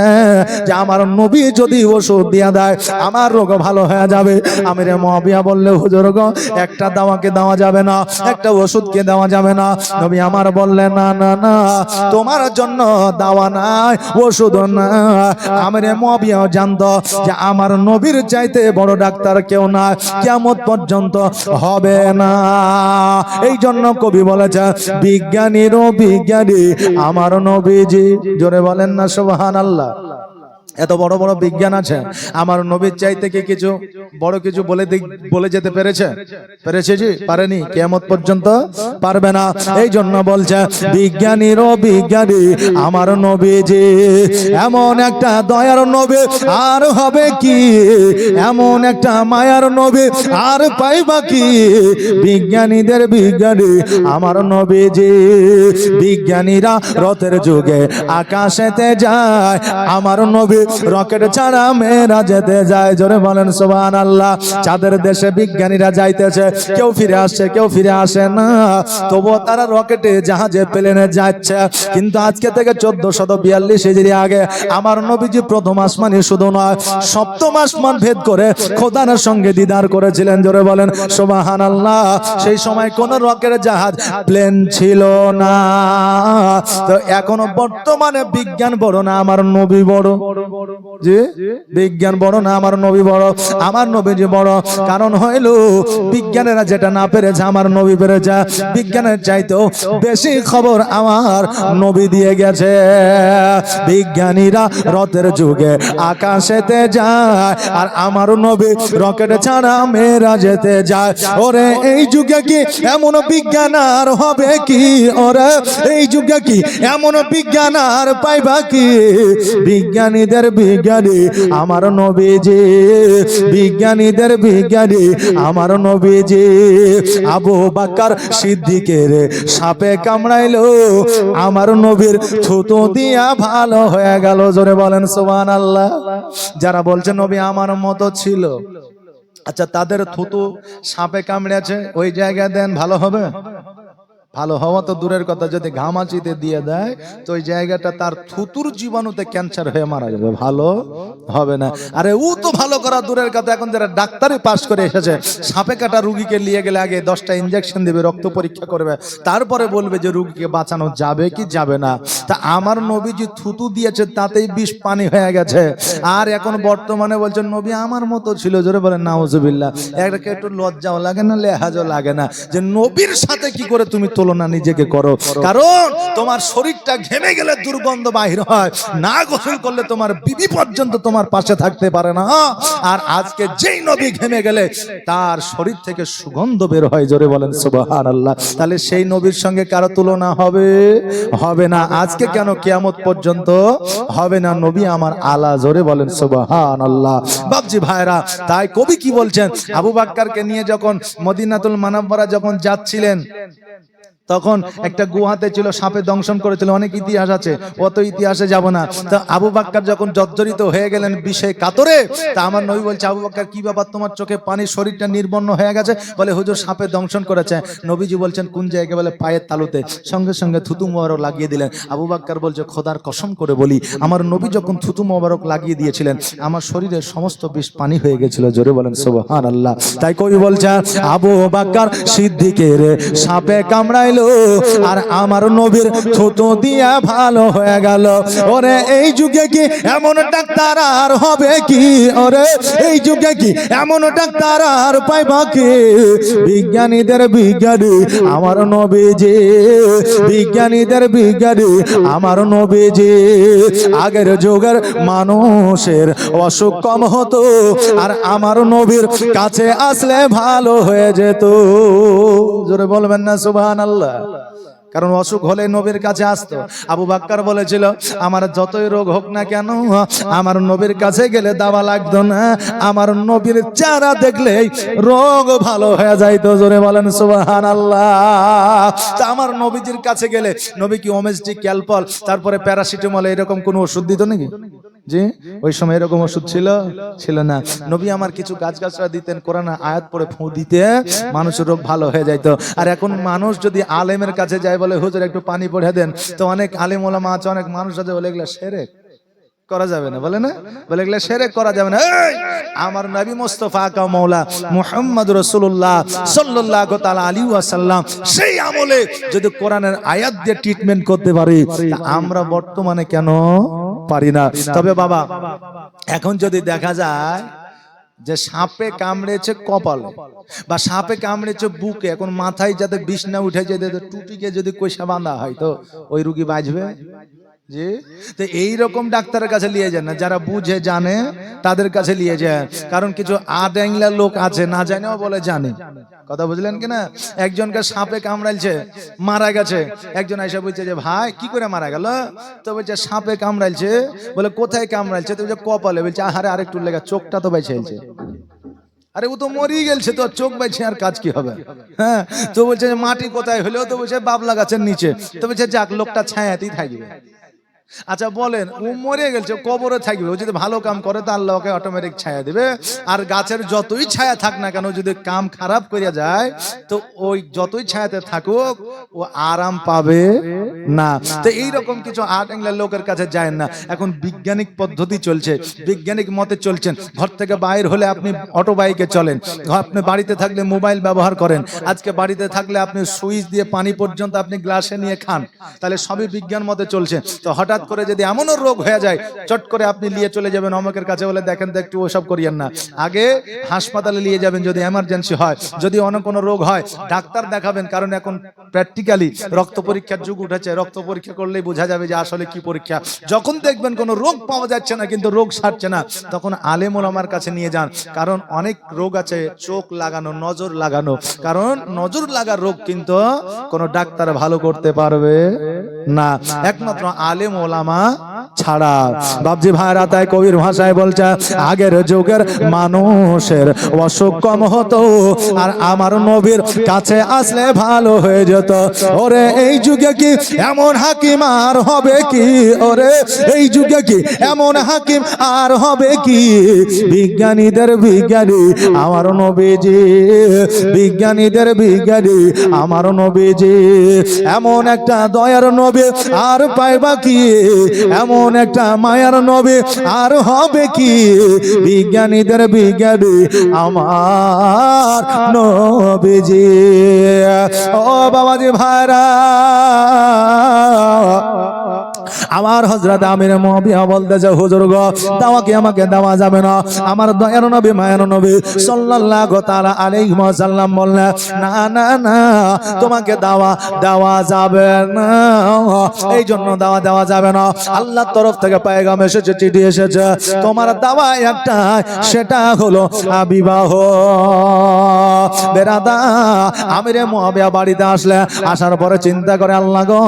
যে আমার নবী যদি ওষুধ দিয়া দেয়, আমার রোগ ভালো হয়ে যাবে। আমিরে মুয়াবিয়া বললে, হুজুর গো, একটা দাওয়াকে দেওয়া যাবে না, একটা ওষুধকে দেওয়া যাবে না। নবী আমার বললেন, না না না, তোমার জন্য দাওয়া নাই, ওষুধ না। আমিরে মুয়াবিয়া জানতো যে আমার নবীর চাইতে বড় ডাক্তার কেউ না, কিয়ামত পর্যন্ত হবে না। এই জন্য কবি বলেছে, বিজ্ঞানীরও বিজ্ঞানী আমার নবীজি। জোরে বলেন না সুবহানাল্লাহ। এত বড় বড় বিজ্ঞান আছে, আমার নবীর চাইতে কি কিছু বড় কিছু বলে যেতে পেরেছে জি? পারেনি, কিয়ামত পর্যন্ত পারবে না। এই জন্য বলছে, বিজ্ঞানীরও বিজ্ঞানী আমার নবীজি। এমন একটা দয়ার নবী আর হবে কি, এমন একটা মায়ার নবী আর পাইবা কি, বিজ্ঞানীদের বিজ্ঞানী আমার নবীজি। বিজ্ঞানীরা রথের যুগে আকাশেতে যায়, আমার নবী রকেট ছাড়া মেয়েরা যেতে যায়। জোরে বলেন সুবহানাল্লাহ। চাঁদের দেশে বিজ্ঞানীরা যাইতেছে, কেউ ফিরে আসছে, কেউ ফিরে আসে না, তবুও তারা রকেটে, জাহাজে, প্লেনে যাচ্ছে। কিন্তু আজকে থেকে 1442 হিজরি আগে আমার নবীজি প্রথম আসমানে শুধু নয়, সপ্তম আসমান ভেদ করে খোদার সঙ্গে দিদার করেছিলেন। জোরে বলেন সুবহানাল্লাহ। সেই সময় কোন রকেট, জাহাজ, প্লেন ছিল না। তো এখনো বর্তমানে বিজ্ঞান বড় না আমার নবী বড়? জি, বিজ্ঞান বড় না আমার নবী বড়? আমার নবীজি বড়। কারণ হইল বিজ্ঞানেরা যেটা না পেরেছে আমার নবী পেরেছে। বিজ্ঞানের চাইতেও বেশি খবর আমার নবী দিয়ে গেছে। বিজ্ঞানীরা রথের যুগে আকাশেতে যায়, আর আমার নবী রকেট ছাড়া মেয়েরা যেতে যায়। ওরে এই যুগে কি এমন বিজ্ঞান আর হবে কি? ওরে এই যুগে কি এমন বিজ্ঞান আর পাইবা কি? বিজ্ঞানীদের বিজ্ঞানী আমার নবীজি, বিজ্ঞানীদের বিজ্ঞানী আমার নবীজি। আবু বকর সিদ্দিকের সাপে কামড়াইলো, আমার নবীর থুতু দিয়া ভালো হয়ে গেল। জোরে বলেন সুবহানাল্লাহ। যারা বলছে নবী আমার মতো ছিল, আচ্ছা তাদের থুতু সাপে কামড়েছে, ওই জায়গায় দেন ভালো হবে? ভালো হওয়া তো দূরের কথা, যদি ঘামাচিতে দিয়ে দেয় তো ওই জায়গাটা তার থুতুর জীবাণুতে ক্যান্সার হয়ে মারা যাবে, ভালো হবে না। আরে ও তো ভালো করা দূরের কথা, এখন যারা ডাক্তারি পাস করে এসেছে, সাপে কাটা রুগীকে নিয়ে গেলে আগে 10টা ইনজেকশন দেবে, রক্ত পরীক্ষা করবে, তারপরে বলবে যে রুগীকে বাঁচানো যাবে কি যাবে না। তা আমার নবীজি থুতু দিয়েছে, তাতেই বিষ পানি হয়ে গেছে। আর এখন বর্তমানে বলছেন নবী আমার মতো ছিল। জোরে বলেন নাউজুবিল্লাহ। একটু লজ্জাও লাগে না, লেহাজও লাগে না যে নবীর সাথে কি করে তুমি তুলনা নিজেকে করো? কারণ তোমার শরীরটা ঘেমে গেলে দুর্গন্ধ বাহির হয়, না গোসল করলে তোমার বিবি পর্যন্ত তোমার পাশে থাকতে পারে না। আর আজকে যেই নবী ঘেমে গেলে তার শরীর থেকে সুগন্ধ বের হয়। জোরে বলেন সুবহানাল্লাহ। তাহলে সেই নবীর সঙ্গে কারো তুলনা হবে? হবে না। আজকে কেন, কিয়ামত পর্যন্ত হবে না। নবী আমার আলা। জোরে বলেন সুবহানাল্লাহ। বাপজি ভাইরা, তাই কবি কি বলছেন, আবু বকরকে নিয়ে যখন মদিনাতুল মুনাওয়ারা যখন যাচ্ছিলেন, তখন একটা গুহাতে ছিল, সাপে দংশন করেছিল, অনেক ইতিহাস আছে, অত ইতিহাসে যাব না। তা আবু বকর যখন জর্জরিত হয়ে গেলেন বিষে কাতরে, তা আমার নবী বলছে আবু বকর কি ব্যাপার, তোমার চোখে পানি, শরীরটা নির্বন্ন হয়ে গেছে? বলে হুজুর সাপে দংশন করেছে। নবীজি বলছেন কোন জায়গায়? বলে পায়ের তালুতে। সঙ্গে সঙ্গে থুতু মোবারক লাগিয়ে দিলেন। আবু বকর বলছে খোদার কসম করে বলি, আমার নবী যখন থুতু মোবারক লাগিয়ে দিয়েছিলেন আমার শরীরের সমস্ত বিষ পানি হয়ে গেছিল। জোরে বলেন সুবহানাল্লাহ। তাই কবি বলছে আবু বকর সিদ্দিকের সাপে কামড়াইলো, আর আমার নবীর থুতু দিয়া ভালো হয়ে গেল। ওরে এই যুগে কি এমন ডাক্তার আর হবে কি? ওরে এই যুগে কি এমন ডাক্তার আর পাইবা কি? বিজ্ঞানীদের বিজ্ঞানী আমার নবীজি, বিজ্ঞানীদের বিজ্ঞানী আমার নবীজি। আগের যুগের মানুষের অসুখ কম হতো, আর আমার নবীর কাছে আসলে ভালো হয়ে যেত। জোরে বলবেন না সুবহানাল্লাহ। কারণ অসুখ হলে নবীর কাছে আসতো। আবু বকর বলেছিল আমার যতই রোগ হোক না কেন, আমার নবীর কাছে গেলে দাওয়া লাগতো না, আমার নবীর চেহারা দেখলেই রোগ ভালো হয়ে যাইতো। জোরে বলেন সুবহানাল্লাহ। তা আমার নবীজির কাছে গেলে নবী কি ওমেস্টিক, ক্যালপল, তারপরে প্যারাসিটামল এরকম কোন ওষুধ দিত নাকি? জি, ওই সময় এরকম ওষুধ ছিল না। নবী আমার কিছু গাছগাছরা দিতেন, কোরআন আয়াত পড়ে ফু দিতে মানুষের রোগ ভালো হয়ে যাইতো। আর এখন মানুষ যদি আলেমের কাছে যায়, বলে হুজুর একটু পানি পড়ে দেন, তো অনেক আলেম ওলামা আছে, অনেক মানুষ আছে, বলে এগুলা শিরক করা যাবে না, বলে না, বলে এগুলা শিরক করা যাবে না। আমার নবী মুস্তাফা কা মওলা মুহাম্মদ রাসূলুল্লাহ সাল্লাল্লাহু তাআলা আলাইহি ওয়াসাল্লাম সেই আমলে যদি কোরআনের আয়াত দিয়ে ট্রিটমেন্ট করতে পারি, তা আমরা বর্তমানে কেন পারি না? তবে বাবা এখন যদি দেখা যায় যে সাপে কামড়েছে কপালে বা সাপে কামড়েছে বুকে, এখন মাথায় যাতে বিষ না উঠে যায়, টুটিকে যদি কইসা বাঁধা হয় তো ওই রুগী বাঁচবে? জি, তো এইরকম ডাক্তারের কাছে নিয়ে যান না, যারা বুঝে জানে তাদের কাছে নিয়ে যান। কারণ কিছু আডেংলা লোক আছে না জানেও বলে জানে। কথা বুঝলেন কিনা? একজনকে সাপে কামড়াইছে, মারা গেছে, একজন এসে বলছে যে ভাই কি করে মারা গেল? তো বলছে সাপে কামড়াইছে। বলে কোথায় কামড়াইছে? তো বলছে কপালে। বলছে আহারে আরেকটু লেগে, চোখটা তো বেঁচেছে। আরে ও তো মরেই গেছে, তো চোখ বেঁচে আর কাজ কি হবে? হ্যাঁ, তো বলছে মাটি কোথায় হলো? তো বলছে বাবলা গাছের নিচে। তো বলছে যাক লোকটা ছায়াতেই থাকবে। আচ্ছা বলেন, ও মরে গেছে, কবরে থাকবে, ও যদি ভালো কাম করে তো আল্লাহ ওকে অটোমেটিক ছায়া দিবে। আর গাছের যতই ছায়া থাক না কেন, যদি কাম খারাপ করিয়া যায় তো ওই যতই ছায়াতে থাকুক ও আরাম পাবে না। তো এইরকম কিছু আট এঙ্গলার লোকের কাছে যায় না। এখন বিজ্ঞানিক পদ্ধতি চলছে, বিজ্ঞানিক মতে চলছেন। ঘর থেকে বাইর হলে আপনি অটো বাইকে চলেন, আপনি বাড়িতে থাকলে মোবাইল ব্যবহার করেন, আজকে বাড়িতে থাকলে আপনি সুইচ দিয়ে পানি পর্যন্ত আপনি গ্লাসে নিয়ে খান, তাহলে সবই বিজ্ঞান মতে চলছে। তো হঠাৎ করে যদি এমনও রোগ হয়ে যায়, চট করে আপনি নিয়ে চলে যাবেন অমুকের কাছে, বলে দেখেন তো একটু ওসব করিয়েন না, আগে হাসপাতালে নিয়ে যাবেন যদি এমার্জেন্সি হয়। যদি অন্য কোনো রোগ হয় ডাক্তার দেখাবেন, কারণ এখন প্র্যাকটিক্যালি রক্ত পরীক্ষার যুগ উঠেছে, রক্ত পরীক্ষা করলেই বোঝা যাবে যে আসলে কি পরীক্ষা। যখন দেখবেন কোনো রোগ পাওয়া যাচ্ছে না কিন্তু রোগ সারছে না, তখন আলেম ওলামার কাছে নিয়ে যান। কারণ অনেক রোগ আছে চোখ লাগানো, নজর লাগানো, কারণ নজর লাগার রোগ কিন্তু কোনো ডাক্তার ভালো করতে পারবে না, একমাত্র আলেম ওলামা ছাড়া। বাবজি ভাইরা, তাই কবির ভাষায় বলছে, আগের যুগের মানুষের অসুখ কম হতো আর আমার নবীর কাছে আসলে ভালো হয়ে যেত। ওরে এই যুগে কি এমন হাকিম আর হবে কি? ওরে এই যুগে কি এমন হাকিম আর হবে কি? বিজ্ঞানীদের বিজ্ঞানী আমার নবীজি, বিজ্ঞানীদের বিজ্ঞানী আমার নবীজি, এমন একটা দয়ার নবী আর পাইবা কি? এমন একটা মায়ার নবী আর হবে কি? বিজ্ঞানীদের বিজ্ঞানী আমার নবীজি। ও বাবাজি ভাইরা, আমার হযরত আমির মুআবিয়া বলতেছে, হুজুর গো, দাওয়া কি আমাকে দেওয়া যাবে না? আমার দয়ার নবী মায়ার নবী সাল্লাল্লাহু তাআলা আলাইহি ওয়াসাল্লাম বললেন, না না না, তোমাকে দাওয়া দেওয়া যাবে না। এই জন্য দাওয়া দেওয়া যাবে না, আল্লাহর তরফ থেকে পয়গাম এসেছে, চিঠি এসেছে, তোমার দাওয়া একটা, সেটা হলো বিবাহ। বেরাদা, আমির মুআবিয়া বাড়িতে আসলে, আসার পরে চিন্তা করে, আল্লাহ গো,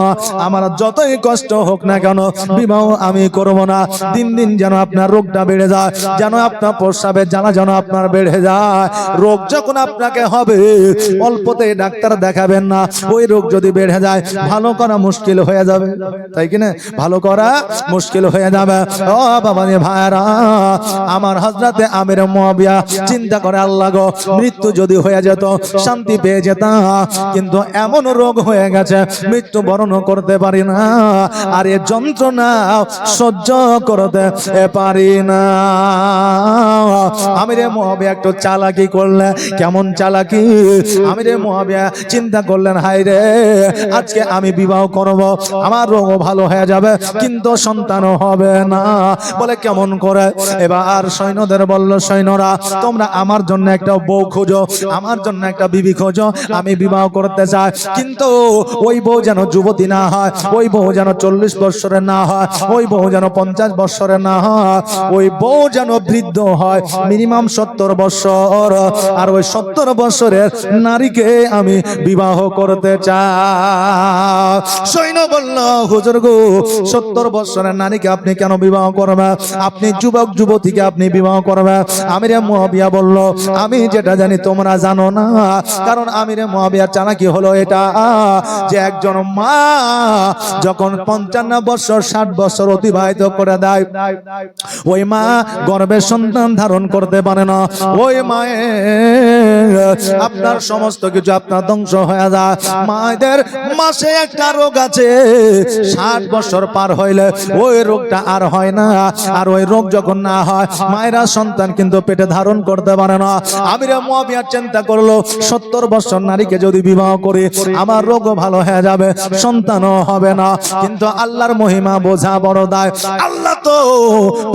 আমার যতই কষ্ট হোক না কেন বিবাহ আমি করব না। দিন দিন যেন আপনার রোগটা বেড়ে যায়, যেন আপনার প্রস্রাবের জ্বালা যেন আপনার বেড়ে যায়। রোগ যখন আপনাকে হবে, অল্পতে ডাক্তার দেখাবেন না, ওই রোগ যদি বেড়ে যায় ভালো করা মুশকিল হয়ে যাবে, তাই কিনা? ভালো করা মুশকিল হয়ে যাবে। ও বাবা রে ভাইরা, আমার হযরতে আমির মুআবিয়া চিন্তা করে, আল্লাহ গো, মৃত্যু যদি হয়ে যেত শান্তি পেয়ে যেতাম, কিন্তু এমন রোগ হয়ে গেছে মৃত্যু বরণ করতে পারি না, আর এ যন্ত্রণা সহ্য করতে পারি না। আমিরে মুআবিয়া একটু চালাকি করলে, কেমন চালাকি? আমিরে মুআবিয়া চিন্তা করলেন, হায় রে, আজকে আমি বিবাহ করব, আমার রোগ ভালো হয়ে যাবে, কিন্তু সন্তানও হবে না। বলে কেমন করে? এবার সৈন্যদের বলল, সৈন্যরা, তোমরা আমার জন্য একটা বউ খোঁজো, আমার জন্য একটা বিবি খোঁজো, আমি বিবাহ করতে চাই, কিন্তু ওই বউ যেন যুবতী না হয়, ওই বউ যেন 40 বছরের না হয়, ওই বউ যেন 50 বছরের না হয়, ওই বউ যেন বৃদ্ধ হয়, মিনিমাম 70 বছর, আর ওই 70 বছরের নারীকে আমি বিবাহ করতে চাই। সৈন্য বলল, হুজুর গো, 70 বছরের নারীকে আপনি কেন বিবাহ করবেন? আপনি যুবক যুবতীকে আপনি বিবাহ করবেন। আমিরে মুআবিয়া বলল, আমি যেটা জানি তোমরা জানো না, কারণ আমিরে মুআবিয়া চালাকি হলো এটা, যে একজন মা যখন 55 বছর 60 বছর অতিবাহিত করে দেয়, ওই মা গর্ভে সন্তান ধারণ করতে পারে না, ওই মায়ের আপনার সমস্ত কিছু আপনার ধ্বংস হয়ে যায়। মায়েদের মাসে একটা রোগ আছে, 60 বছর পার হইলে ওই রোগটা আর হয় না, আর ওই রোগ যখন না হয় মায়েরা সন্তান কিন্তু পেটে ধারণ করতে পারে না। আমিরে মুআবিয়া চিন্তা করলো, 70 বছর নারীকে যদি বিবাহ করি আমার রোগও ভালো হয়ে যাবে, সন্তানও হবে না। কিন্তু আল্লাহর মহিমা বোঝা বড় দায়। আল্লাহ তো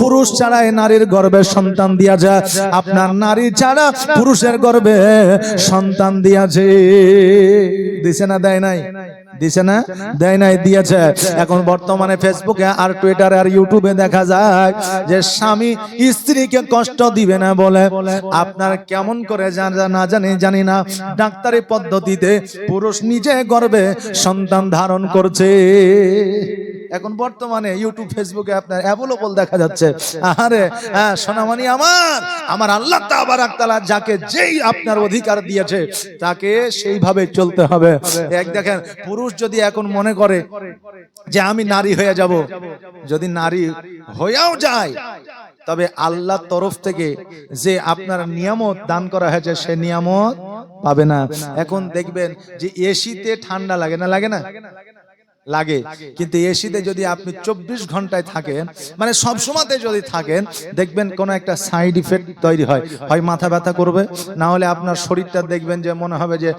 পুরুষ ছাড়াই নারীর গর্ভে সন্তান দিয়েছে, আপনার নারী ছাড়া পুরুষের গর্ভে সন্তান দিয়েছে। দিছে না দেয় নাই? দিছে না দেয় নাই? দিয়েছে। এখন বর্তমানে ফেসবুকে আর টুইটারে আর ইউটিউবে দেখা যায় যে স্বামী স্ত্রীকে কষ্ট দিবে না বলে আপনার কেমন করে না জানি না ডাক্তারি পদ্ধতিতে পুরুষ নিজে গর্ভে সন্তান ধারণ করছে। এখন বর্তমানে ইউটিউব ফেসবুকে আপনার অ্যাভেলেবল দেখা যাচ্ছে। আরে হ্যাঁ সোনামণি আমার আল্লাহ তাবারাক তাআলা যাকে যেই আপনার অধিকার দিয়েছে তাকে সেইভাবে চলতে হবে। এক দেখেন পুরুষ যদি এখন মনে করে যে আমি নারী হয়ে যাব, যদি নারী হয়েও যায় তবে আল্লাহর তরফ থেকে যে আপনার নিয়ামত দান করা হয়েছে সে নিয়ামত পাবে না। এখন দেখবেন যে এসিতে ঠান্ডা লাগে না, লাগে না? লাগে। কিন্তু এসিতে যদি আপনি 24 ঘন্টায় থাকেন, মানে সব সময়তে যদি থাকেন, দেখবেন কোন একটা সাইড ইফেক্ট তৈরি হয়। হয় মাথা ব্যথা করবে, না হলে আপনার শরীরটা দেখবেন যে মনে হবে যে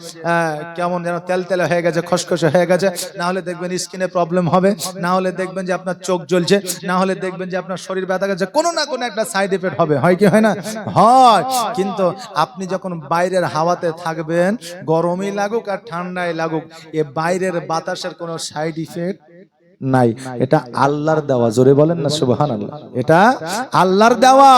কেমন যেন তেলতেলে হয়ে গেছে, খসখসে হয়ে গেছে, না হলে দেখবেন স্কিনে প্রবলেম হবে, না হলে দেখবেন যে আপনার চোখ জ্বলছে, না হলে দেখবেন যে আপনার শরীর ব্যথা গেছে, কোনো না কোনো একটা সাইড ইফেক্ট হবে। হয় কি হয় না? হয়। কিন্তু আপনি যখন বাইরের হাওয়াতে থাকবেন, গরমই লাগুক আর ঠান্ডাই লাগুক, এ বাইরের বাতাসের কোনো সাইড ইফেক্ট নাই। এটা আল্লাহর দেওয়া। জোরে বলেন না সুবহানাল্লাহ। এটা আল্লাহর দেওয়া।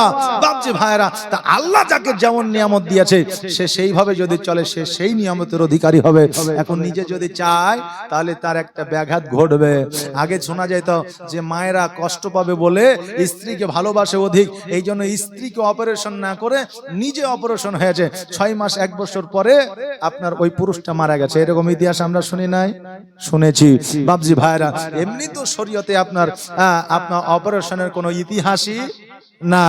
বাপজি ভাইরা, তা আল্লাহ যাকে যেমন নিয়ামত দিয়েছে সে সেইভাবে যদি চলে সে সেই নিয়ামতের অধিকারী হবে। এখন নিজে যদি চায় তাহলে তার একটা ব্যাঘাত ঘটবে। আগে শোনা যেত যে মায়েরা কষ্ট পাবে বলে স্ত্রীকে ভালোবাসে অধিক, এই জন্য স্ত্রীকে অপারেশন না করে নিজে অপারেশন হয়েছে, 6 মাস 1 বছর পরে আপনার ওই পুরুষটা মারা গেছে। এরকম ইতিহাস আমরা শুনি নাই? শুনেছি। বাপজি ভাইরা, এমনি তো শরীয়তে আপনার অপারেশনের কোনো ইতিহাসই না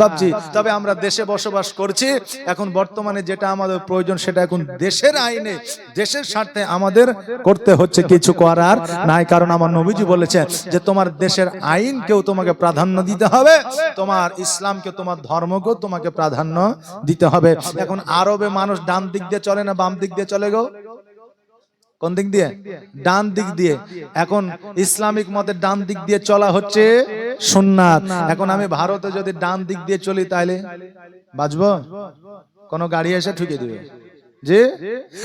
বাপজি। তবে আমরা দেশে বসবাস করছি, এখন বর্তমানে যেটা আমাদের প্রয়োজন সেটা এখন দেশের আইনে দেশের স্বার্থে আমাদের করতে হচ্ছে, কিছু করার নাই। কারণ আমার নবীজি বলেছেন যে তোমার দেশের আইনকেও তোমাকে প্রাধান্য দিতে হবে, তোমার ইসলামকে তোমার ধর্মকেও তোমাকে প্রাধান্য দিতে হবে। এখন আরবে মানুষ ডান দিক দিয়ে চলে না বাম দিক দিয়ে চলে গো? কোন দিক দিয়ে? ডান দিক দিয়ে। এখন ইসলামিক মতে ডান দিক দিয়ে চলা হচ্ছে সুন্নাত। এখন আমি ভারতে যদি ডান দিক দিয়ে চলি তাহলে বাঁচবো? কোন গাড়ি এসে ঠুকে দিবে যে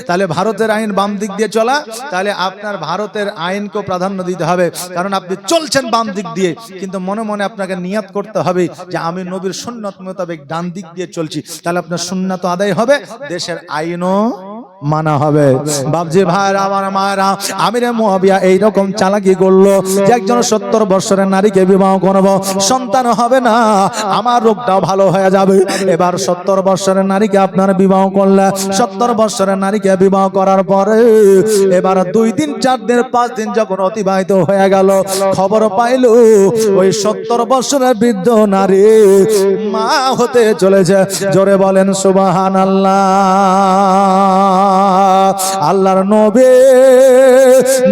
তাহলে ভারতের আইন বাম দিক দিয়ে চলা, তাহলে আপনার ভারতের আইনকে প্রাধান্য দিতে হবে। কারণ আপনি চলছেন বাম দিক দিয়ে, কিন্তু মনে মনে আপনাকে নিয়ত করতে হবে যে আমি নবীর সুন্নাত মোতাবেক ডান দিক দিয়ে চলছি, তাহলে আপনার সুন্নাত আদায় হবে, দেশের আইনও মানা হবে। বাপজি ভাইরা, আমার মায়েরা, আমিরে মুয়াবিয়া এইরকম চালাকি করলো যে একজন 70 বছরের নারীকে বিবাহ করব, সন্তান হবে না, আমার রোগটাও ভালো হয়ে যাবে। এবার 70 বছরের নারীকে আপনার বিবাহ করলে, 70 বছরের নারীকে বিবাহ করার পরে এবার 2 দিন 4 দিন 5 দিন যখন অতিবাহিত হয়ে গেল, খবর পাইল ওই 70 বছরের বৃদ্ধ নারী মা হতে চলেছে। জোরে বলেন সুবহানাল্লাহ। আল্লাহর নবী,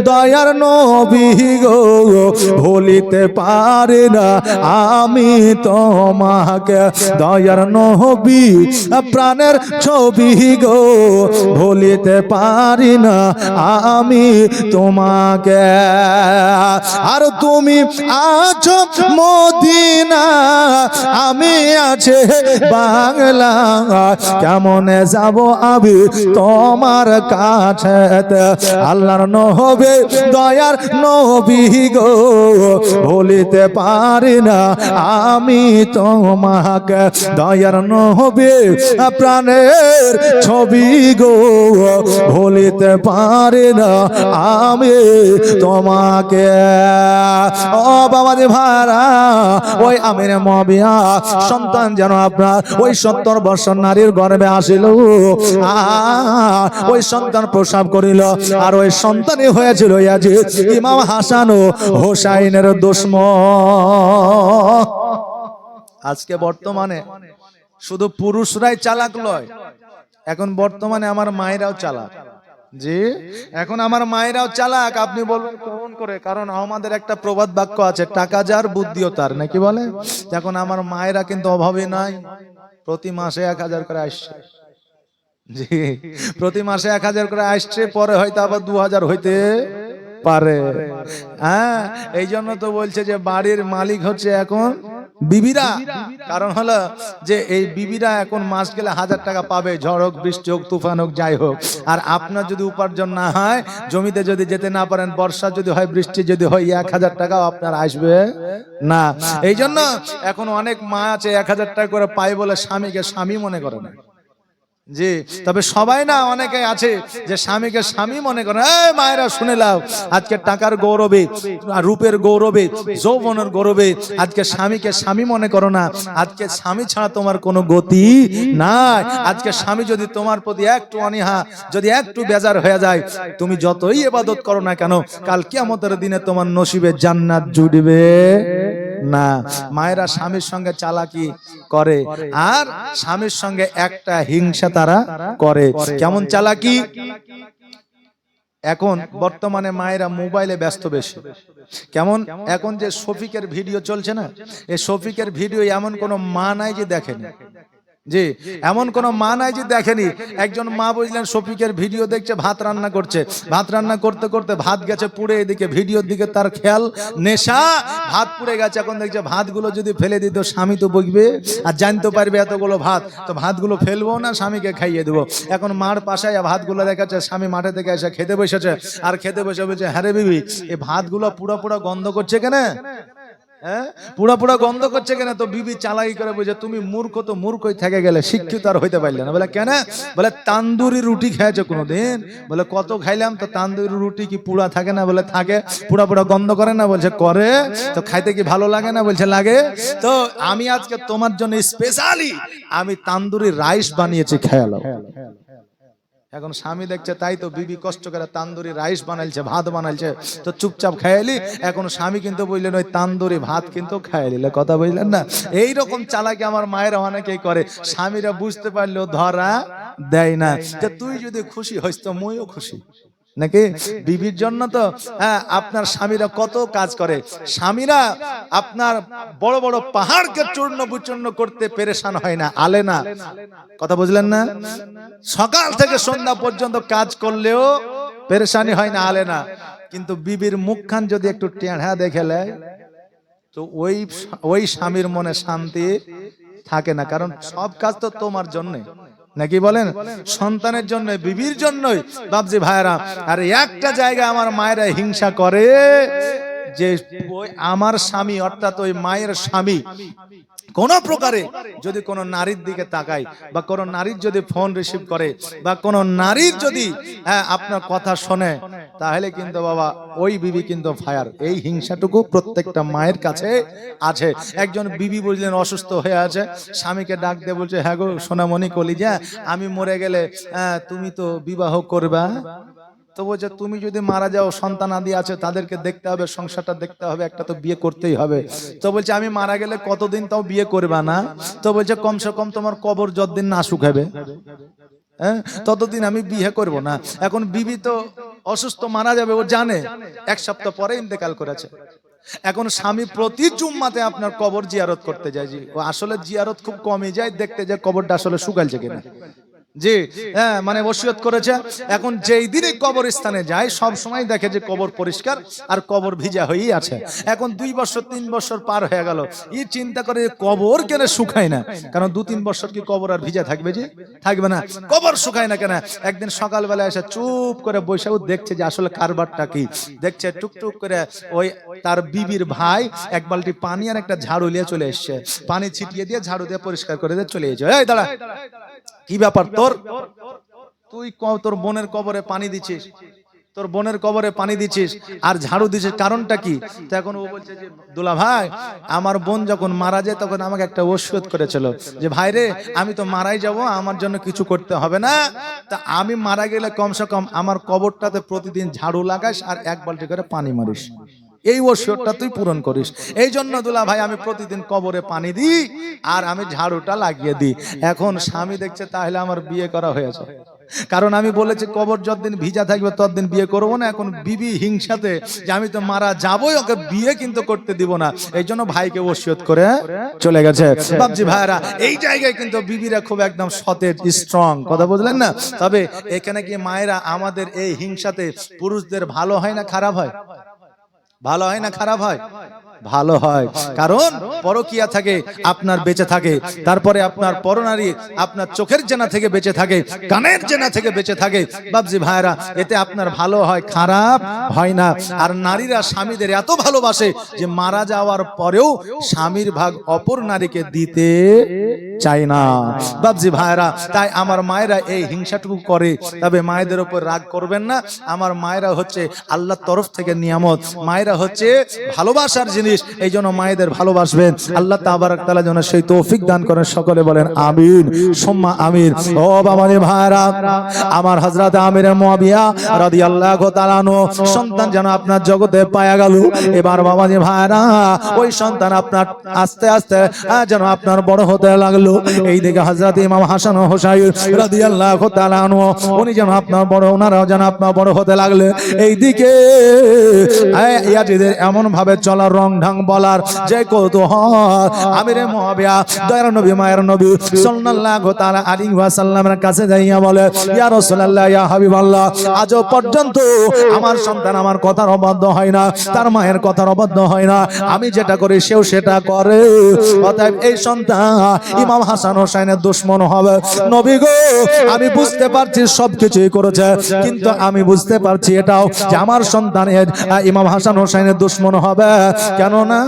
দয়ার নবী গো, ভুলিতে পারি না আমি তোমাকে, দয়ার নবী প্রাণের ছবি গো, ভুলিতে পারি না আমি তোমাকে। আর তুমি আছো মদিনা, আমি আছে বাংলা, কেমনে যাব আমি তোমার কাছে। আল্লাহর নবী, দয়ার নবী গো, ভুলিতে পারি না আমি তোমাকে, দয়ার নবী প্রাণের ছবি গো, ভুলিতে পারি না আমি তোমাকে। ও বাবাজি ভাইরা, ওই আমিরে মুয়াবিয়া সন্তান যেন আপনার ওই 70 বছর নারীর গর্ভে আসিল, ওই সন্তান প্রসব করিল, আর ওই সন্তানই হয়েছিল ইয়াজিদ ইমাম হাসান ও হোসাইনের দুশমন। আজকে বর্তমানে শুধু পুরুষরাই চালাক নয়, এখন বর্তমানে আমার মায়েরাও চালাক। জি, এখন আমার মায়েরাও চালাক। আপনি বলবেন কেমন করে? কারণ আমাদের একটা প্রবাদ বাক্য আছে, টাকা যার বুদ্ধিও তার, নাকি বলে? এখন আমার মায়েরা কিন্তু অভাবে নাই, প্রতি মাসে 1000 করে আসছে। জি, প্রতি মাসে 1000 করে আসছে, পরে হয়তো আবার 2000 হইতে পারে। হ্যাঁ, এই জন্য তো বলছে যে বাড়ির মালিক হচ্ছে এখন বিবিরা। কারণ হলো যে এই বিবিরা এখন মাস গেলে 1000 টাকা পাবে, ঝড় হোক, বৃষ্টি হোক, তুফান হোক, যাই হোক। আর আপনার যদি উপার্জন না হয়, জমিতে যদি যেতে না পারেন, বর্ষা যদি হয়, বৃষ্টি যদি হয়, 1000 টাকাও আপনার আসবে না। এই জন্য এখন অনেক মা আছে 1000 টাকা করে পায় বলে স্বামীকে স্বামী মনে করে না। জি, তবে সবাই না, অনেকে আছে যে স্বামীকে স্বামী মনে করে। এই মায়েরা শুনে নাও, আজকে টাকার গৌরবে, রূপের গৌরবে, যৌবনের গৌরবে আজকে স্বামীকে স্বামী মনে করো না। আজকে স্বামী ছাড়া তোমার কোনো গতি নাই। আজকে স্বামী যদি তোমার প্রতি একটু অনীহা, যদি একটু বেজার হয়ে যায়, তুমি যতই ইবাদত করো না কেন, কাল কিয়ামতের দিনে তোমার নসিবে জান্নাত জুড়বে না। মায়েরা স্বামীর সঙ্গে চালাকি করে, আর স্বামীর সঙ্গে একটা হিংসা তারা করে। কেমন চালাকি? এখন বর্তমানে মায়েরা মোবাইলে ব্যস্ত বেশি। কেমন? এখন যে শফিকের ভিডিও চলছে না, এই শফিকের ভিডিও এমন কোন মা নাই যে দেখেনি। জি, এমন কোন মা নাই যে দেখেনি। একজন মা বুঝলেন শফিকের ভিডিও দেখছে, ভাত রান্না করছে, ভাত রান্না করতে করতে ভাত গেছে পুড়ে, এদিকে ভিডিওর দিকে তার খেয়াল, নেশা, ভাত পুড়ে গেছে। এখন দেখছে ভাতগুলো যদি ফেলে দিত স্বামী তো বকবে, আর জানতে পারবে এতগুলো ভাত, তো ভাতগুলো ফেলবো না, স্বামীকে খাইয়ে দেবো। এখন মার পাশে ভাতগুলো দেখাচ্ছে, স্বামী মাঠে থেকে এসে খেতে বসেছে, আর খেতে বসে বলছে, হ্যাঁ রে বিবি, এই ভাতগুলো পুরো পুরো গন্ধ করছে কেন? পুরা পুরা গন্ধ করছে কেন? তো বিবি চালাই করে বুঝে, তুমি মূর্খ, তো মূর্খই থেকে গেলে, শিক্ষিত আর হইতে পারলে না। বলে কেন? বলে তান্দুরি রুটি খেয়েছো কোনোদিন? বলে কত খাইলাম। তো তান্দুরি রুটি কি পুরা থাকে না? বলে থাকে। পুরা পুরা গন্ধ করে না? বলছে করে। তো খাইতে কি ভালো লাগে না? বলছে লাগে। তো আমি আজকে তোমার জন্য স্পেশালি আমি তান্দুরি রাইস বানিয়েছি, খেয়ালো। এখন স্বামী দেখছে, তাই তো বিবি কষ্ট করে তান্দুরি রাইস বানাইছে, ভাত বানাইছে, তো চুপচাপ খাইলি। এখন স্বামী কিন্তু বললেন ওই তান্দুরি ভাত কিন্তু খাইলিলে, কথা বুঝলেন না? এইরকম চালাকি আমার মায়েরা অনেকেই করে। স্বামীরা বুঝতে পারলেও ধরা দেয় না। যে তুই যদি খুশি হইস তো মুইও খুশি, নাকি? বিবির জন্য তো হ্যাঁ, আপনার স্বামীরা কত কাজ করে। স্বামীরা আপনার বড় বড় পাহাড়কে চূর্ণ বিচূর্ণ করতে পেরেশান হয় না, আলে না, কথা বুঝলেন না? সকাল থেকে সন্ধ্যা পর্যন্ত কাজ করলেও পেরেশানি হয় না, আলে না। কিন্তু বিবির মুখখান যদি একটু টেঁড়া দেখেলে, তো ওই স্বামীর মনে শান্তি থাকে না। কারণ সব কাজ তো তোমার জন্যে, নাকি বলেন? সন্তানের জন্য, বিবির জন্যই। বাবজি ভাইরা, আর একটা জায়গায় আমার মায়েরা হিংসা করে, যে ওই আমার স্বামী, অর্থাৎ ওই মায়ের স্বামী কোন প্রকারে যদি কোন নারীর দিকে তাকায়, বা কোন নারীর যদি ফোন রিসিভ করে, বা কোন নারীর যদি আপনার কথা শোনে, তাহলে কিন্তু বাবা ওই বিবি কিন্তু ফায়ার। এই হিংসাটুকু প্রত্যেকটা মায়ের কাছে আছে। একজন বিবি বুঝলেন অসুস্থ হয়ে আছে, স্বামীকে ডাক দিয়ে বলছে, হ্যাঁ গো সোনামণি কলিজা, আমি মরে গেলে তুমি তো বিবাহ করবা। তো বলছে, তুমি যদি মারা যাও, সন্তান আদি আছে, তাদেরকে দেখতে হবে, সংসারটা দেখতে হবে, একটা তো বিয়ে করতেই হবে। তো বলছে, আমি মারা গেলে কতদিন তাও বিয়ে করবা না? তো বলছে, কমসে কম তোমার কবর যতদিন না শুকাবে, ততদিন আমি বিয়ে করব না। এখন বিবি তো অসুস্থ, মারা যাবে, ও জানে, 1 সপ্তাহ পরে ইন্তেকাল করেছে। এখন স্বামী প্রতি জুম্মাতে আপনার কবর জিয়ারত করতে যায়। জি, ও আসলে জিয়ারত খুব কমই যায়, দেখতে যায় কবরটা আসলে শুকাইছে কিনা। জি, হ্যাঁ, মানে ওসিয়ত করেছে। এখন যেই দিনই কবরস্থানে যায়, সব সময় দেখে যে কবর পরিষ্কার আর কবর ভিজা হয়েই আছে। এখন 2 বছর 3 বছর পার হয়ে গেল, এই চিন্তা করে কবর কেন শুকায় না? কারণ 2-3 বছর কি কবর আর ভিজা থাকবে? যে থাকবে না। কবর শুকায় না কেন? একদিন সকালবেলা এসে চুপ করে বসেও দেখছে যে আসলে কারবারটা কি। দেখছে টুকটুক করে ওই তার বিবির ভাই এক বালতি পানি আর একটা ঝাড়ু নিয়ে চলে এসছে, পানি ছিটিয়ে দিয়ে ঝাড়ু দিয়ে পরিষ্কার করে দিয়ে চলে এসেছে। এই দাঁড়া, কি ব্যাপার তোর? তুই তোর বোনের কবরে পানি দিছিস, তোর বোনের কবরে পানি দিছিস আর ঝাড়ু দিছিস, কারণটা কি? তো এখন ও বলছে যে, দুলা ভাই, আমার বোন যখন মারা যায় তখন আমাকে একটা ওসিয়ত করেছিল যে, ভাই রে, আমি তো মারাই যাব, আমার জন্য কিছু করতে হবে না, তা আমি মারা গেলে কমসে কম আমার কবরটাতে প্রতিদিন ঝাড়ু লাগাস আর 1 বালতি করে পানি মারিস। এই ওসিয়তটা তুই পূরণ করিস। এই জন্য দুলা ভাই আমি প্রতিদিন কবরে পানি দিই আর আমি ঝাড়ুটা লাগিয়ে দিই। এখন স্বামী দেখছে তাহলে আমার বিয়ে করা হয়েছে, কারণ আমি বলেছি কবর যতদিন ভিজা থাকবে ততদিন বিয়ে করবো না। এখন বিবি হিংসাতে যে আমি তো মারা যাবোই, ওকে বিয়ে কিন্তু করতে দিব না, এই জন্য ভাইকে ওসিয়ত করে চলে গেছে। বাবজি ভাইরা, এই জায়গায় কিন্তু বিবিরা খুব একদম সতেজ, স্ট্রং, কথা বুঝলেন না? তবে এখানে কি মায়েরা আমাদের এই হিংসাতে পুরুষদের ভালো হয় না খারাপ হয়? ভালো হয় না খারাপ হয়? ভালো হয়। কারণ পরকিয়া থেকে আপনার বেঁচে থাকে, তারপরে আপনার পরনারী আপনার চোখের জেনা থেকে বেঁচে থাকে, কানের জেনা থেকে বেঁচে থাকে। বাবজি ভাইরা, এতে আপনার ভালো হয়, খারাপ হয় না। আর নারীরা স্বামীদের এত ভালোবাসে যে মারা যাওয়ার পরেও স্বামীর ভাগ অপর নারীকে দিতে চায় না। বাবজি ভাইরা, তাই আমার মায়েরা এই হিংসাটুকু করে, তবে মায়েদের উপর রাগ করবেন না। আমার মায়েরা হচ্ছে আল্লাহর তরফ থেকে নিয়ামত, মায়েরা হচ্ছে ভালোবাসার জিনিস, এই জন্য মায়েদের ভালোবাসবেন। আল্লাহ তাবারক তাআলা যেন সেই তৌফিক দান করেন। সকলে বলেন আমিন সুম্মা আমিন। ও বাবারে ভাইরা, আমার হযরত আমির মুআবিয়া রাদিয়াল্লাহু তাআলা আনহু সন্তান যেন আপনার জগতে পায়া গেল। এবার বাবারে ভাইরা, ওই সন্তান আপনার আস্তে আস্তে যেন আপনার বড় হতে লাগলো। এই দিকে হযরত ইমাম হাসান ও হুসাইন রাদিয়াল্লাহু তাআলা আনহু উনি যেন আপনার বড়, ওনারাও যেন আপনার বড় হতে লাগলে। এইদিকে ইয়াজিদের এমন ভাবে চলার, রং ঢং বলার যে কৌতূহল, আমিরে মুআবিয়া দয়ার নবী মায়ের নবী সাল্লাল্লাহু তাআলা আলাইহি ওয়াসাল্লামের কাছে যাইয়া বলে, ইয়া রাসূলুল্লাহ, ইয়া হাবিবাল্লাহ, আজও পর্যন্ত আমার সন্তান আমার কথার অবাধ্য হয় না, তার মায়ের কথার অবাধ্য হয় না, আমি যেটা করি সেও সেটা করে। অতএব এই সন্তান ইমাম হাসান হোসেনের দুশমন হবে। নবী গো, আমি বুঝতে পারছি সবকিছুই করেছে, কিন্তু আমি বুঝতে পারছি এটাও যে আমার সন্তানের ইমাম হাসান হোসেনের দুশমন হবে। কেননা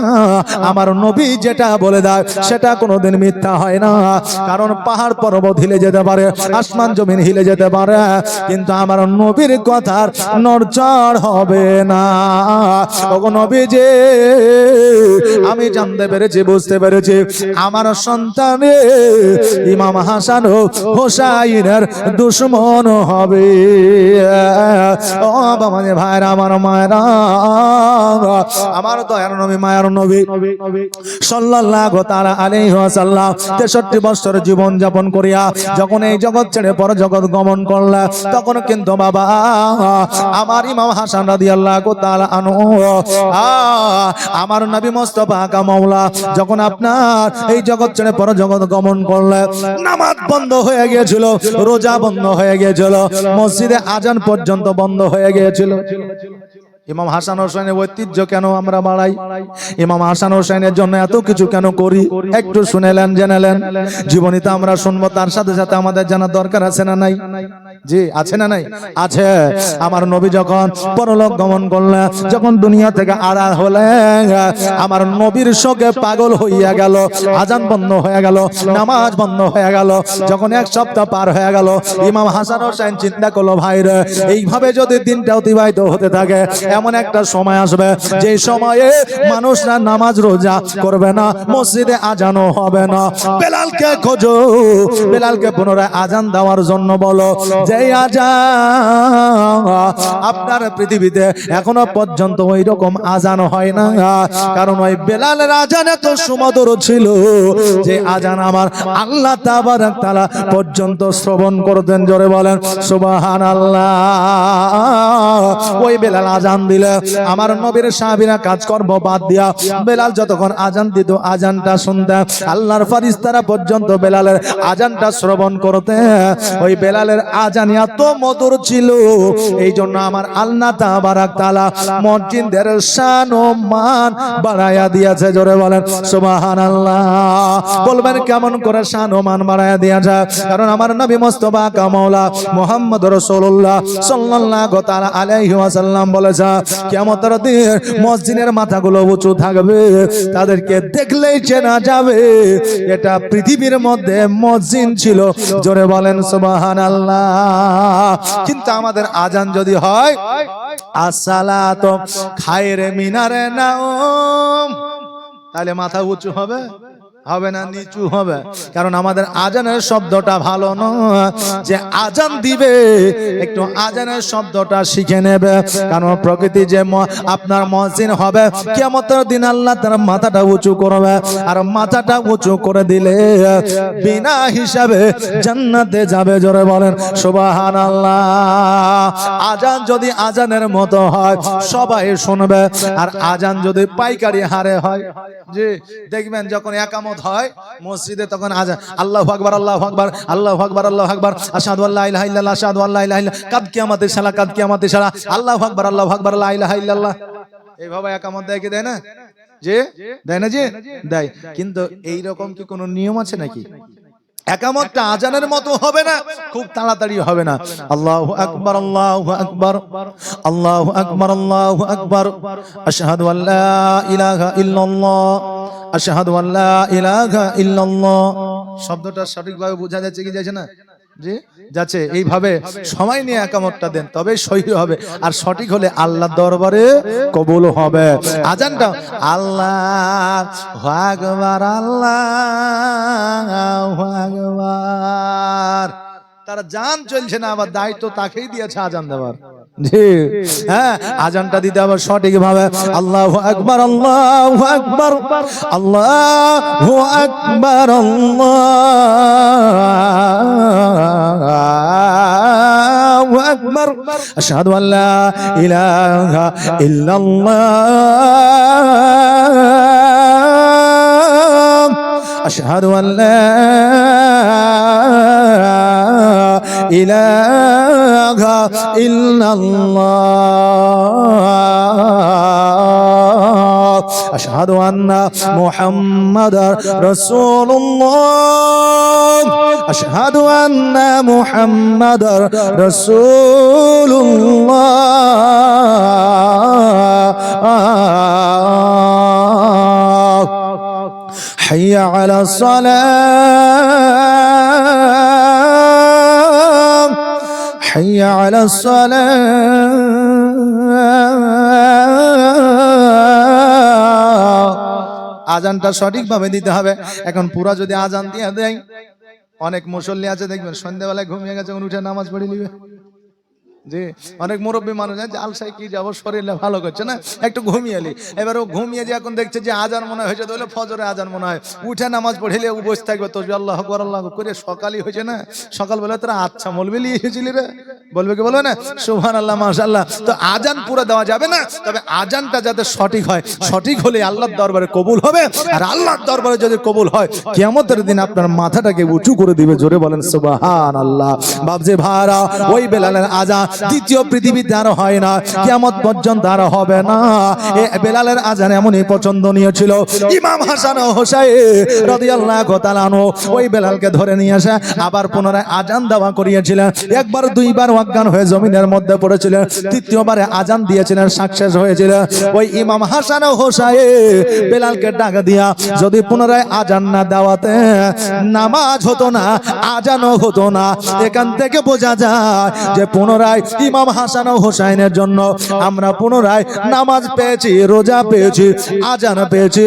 আমার নবী যেটা বলে দেয় সেটা কোনোদিন মিথ্যা হয় না। কারণ পাহাড় পর্বত হিলে যেতে পারে, আসমান জমিন হিলে যেতে পারে, কিন্তু আমার নবীর কথার নড়চড় হবে না। ওগো নবীজি, আমি জানতে পেরেছি, বুঝতে পেরেছি আমার সন্তানে ইমাম হাসান হোসাইনের দুশমন হবে। ও বাবা ভাইরা, আমার মায়েরা, আমার দয়ার নবী মায়ের নবী সাল্লাল্লাহু তাআলা আলাইহি ওয়াসাল্লাম 63 বছর জীবন যাপন করিয়া যখন এই জগৎ ছেড়ে পর জগৎ গমন করলেন, তখন কিন্তু বাবা আমার ইমাম হাসান রাদিয়াল্লাহু তাআলা আনহু, আমার নবী মুস্তাফা কা মাওলা যখন আপনার এই জগৎ ছেড়ে পর জগৎ গমন করলেন, নামাজ বন্ধ হয়ে গিয়েছিল, রোজা বন্ধ হয়ে গিয়েছিল, মসজিদে আজান পর্যন্ত বন্ধ হয়ে গিয়েছিল। ইমাম হাসান হোসেনের ঐতিহ্য কেন আমরা বাড়াই, ইমাম হাসান হোসেনের জন্য এত কিছু কেন করি, একটু শুনেলেন, জেনেলেন। জীবনীতে আমরা শুনবো, তার সাথে সাথে আমাদের জানার দরকার আছে না নাই? জি আছে না নাই? আছে। আমার নবী যখন পরলোক গমন করলেন, যখন দুনিয়া থেকে আড়াল হলেন, আমার নবীর শোকে পাগল হইয়া গেল, আজান বন্ধ হয়ে গেল, নামাজ বন্ধ হয়ে গেল। যখন এক সপ্তাহ পার হয়ে গেল, ইমাম হাসান হোসেন চিন্তা করলো, ভাইরে এইভাবে যদি দিনটা অতিবাহিত হতে থাকে, এমন একটা সময় আসবে যে সময়ে মানুষরা নামাজ রোজা করবে না, মসজিদে আজানও হবে না। বেলালকে খোঁজো, বেলালকে পুনরায় আজান দেওয়ার জন্য বলো। যে আজান আপনার পৃথিবীতে এখনো পর্যন্ত ওই রকম আজান হয় না, কারণ ওই বেলালের আজান এত সুমধুর ছিল যে আজান আমার আল্লাহ তাবারক তাআলা পর্যন্ত শ্রবণ করতেন। জোরে বলেন সুবহানাল্লাহ। ওই বেলাল আজান দিলে আমার নবীর সাহাবীরা কাজকর্ম বাদ দিয়া বেলাল যতক্ষণ আজান দিত, আজানটা শুনতে আল্লাহর ফেরেশতারা পর্যন্ত বেলালের আজানটা শ্রবণ করতে। ওই বেলালের আজান এত মধুর ছিল, এই জন্য আমার আল্লাহ তাবারক তাআলা মসজিদের শান ও মান বাড়ায়া দিয়েছে। জোরে বলেন সুবহানাল্লাহ। বলবেন কেমন করে শান ও মান বাড়ায়া দিয়েছে? কারণ আমার নবী মুস্তাফা কা মাওলা মুহাম্মদ রাসূলুল্লাহ সাল্লাল্লাহু তাআলা আলাইহি ওয়াসাল্লাম বলেছে, কিয়ামতের দিন মসজিদের মাথাগুলো উঁচু থাকবে, তাদেরকে দেখলেই চেনা যাবে এটা পৃথিবীর মধ্যে মসজিদ ছিল। জোরে বলেন সুবহানাল্লাহ। কিন্তু আমাদের আজান যদি হয় আসসালাতু খায়রে মিনারে নাওম, তাহলে মাথা উঁচু হবে? হবে না, নিচু হবে। কারণ আমাদের আজানের শব্দটা ভালো নয়। যে আজান দিবে একটু আজানের শব্দটা শিখে নেবে, কারণ প্রকৃতি যে আপনার মুয়াজ্জিন হবে, কিয়ামতের দিন আল্লাহ তার মাথাটা উঁচু করবে, আর মাথাটা উঁচু করে দিলে বিনা হিসাবে জান্নাতে যাবে। জোরে বলেন সুবহানাল্লাহ। আজান যদি আজানের মতো হয় সবাই শুনবে, আর আজান যদি পাইকারি হারে হয়, জি দেখবেন যখন একামত হয় মসজিদে তখন আজান আল্লাহু আকবার, আল্লাহু আকবার, আল্লাহু আকবার, আল্লাহু আকবার, আশহাদু আল্লা ইলাহা ইল্লাল্লাহ, আশহাদু আল্লা ইলাহা ইল্লাল্লাহ, কাদ কিয়ামতের সালা, কাদ কিয়ামতের সালা, আল্লাহু আকবার, আল্লাহু আকবার, লা ইলাহা ইল্লাল্লাহ। এইভাবে একামত দেয় কি দেয় না? যে দেয় না, যে দেয়, কিন্তু এই রকম কি কোনো নিয়ম আছে নাকি? একামতটা আজানের মতো হবে না, খুব তাড়াতাড়ি হবে না। আল্লাহু আকবার, আল্লাহু আকবার, আল্লাহু আকবার, আল্লাহু আকবার, আশহাদু আল্লা ইলাহা ইল্লাল্লাহ, আশহাদু আল্লা ইলাহা ইল্লাল্লাহ। শব্দটা সঠিকভাবে বোঝা যাচ্ছে কি যাচ্ছে না? জি যাচ্ছে। এইভাবে সময় নিয়ে একামতটা দেন, তবে সহি হবে, আর সঠিক হলে আল্লাহর দরবারে কবুল হবে। আজানটা আল্লাহু আকবার, আল্লাহু আকবার। তারা জান চলছে না, আবার দায়িত্ব তাকেই দিয়েছে আজান দেওয়ার। জি হ্যাঁ, আজানটা দিতে হবে সঠিক ভাবে। আল্লাহু আকবার, আল্লাহু আকবার, আল্লাহু আকবার, আল্লাহু আকবার, আশহাদু আল্লা ইলাহা ইল্লাল্লাহ, আশহাদু আল্লা ইলাহা ইল্লাল্লাহ, আশহাদু আন্না মুহাম্মাদার রাসূলুল্লাহ, আশহাদু আন্না মুহাম্মাদার রাসূলুল্লাহ। হাইয়া আলাস সালাম, হাইয়া আলাস সালাম। আজানটা সঠিকভাবে দিতে হবে। এখন পুরা যদি আজান দিয়ে দেয়, অনেক মুসল্লি আছে দেখবেন সন্ধ্যাবেলায় ঘুমিয়ে গেছে, উঠে নামাজ পড়ে নিবে। জি অনেক মুরব্বী মানুষ আছে, আলসাই কি যাবো, শরীরে ভালো করছে না, একটু ঘুমিয়ে এলি। এবার ও ঘুমিয়ে যে এখন দেখছে যে আজান মনে হয়েছে, তাহলে ফজরে আজান মনে হয়, উঠে নামাজ পড়িলে ও বসে থাকবে তসবিহ আল্লাহু আকবার আল্লাহু আকবার করে। সকালই হয়েছে না, সকালবেলা তোরা আচ্ছা মলবে নিয়ে এসেছিলি রে, বলবে কি বলবে না সুবহানাল্লাহ মাশাআল্লাহ। তো আজান পুরো দেওয়া যাবে না, তবে আজানটা যাতে সঠিক হয়, সঠিক হলে আল্লাহর দরবারে কবুল হবে। আর আল্লাহর দরবারে যদি কবুল হয়, কিয়ামতের দিন আপনার মাথাটাকে উঁচু করে দিবে। জোরে বলেন সুবহানাল্লাহ। বাপজি ভাইরা, ওই বেলালের আজান দ্বিতীয় পৃথিবীতে আর হয় না, কিয়ামত পর্যন্ত আর হবে না। এই বেলালের আজান এমনই পছন্দনীয় ছিল, ইমাম হাসান ও হোসাইন রাদিয়াল্লাহু তাআলা আনহু ওই বেলালকে ধরে নিয়ে আসে, আবার পুনরায় আজান দেওয়া করিয়েছিলেন। একবার দুইবার অজ্ঞান হয়ে জমিনের মধ্যে পড়েছিলেন, তৃতীয়বারে আজান দিয়েছিলেন, সাকসেস হয়েছিল। ওই ইমাম হাসান ও হোসাইন বেলালকে ডাক দিয়া যদি পুনরায় আজান না দেওয়াতে নামাজ হতো না, আজানও হতো না। এখান থেকে বোঝা যায় যে পুনরায় ইমাম হাসান ও হোসাইনের জন্য আমরা পুনরায় নামাজ পেয়েছি, রোজা পেয়েছি, আজান পেয়েছি।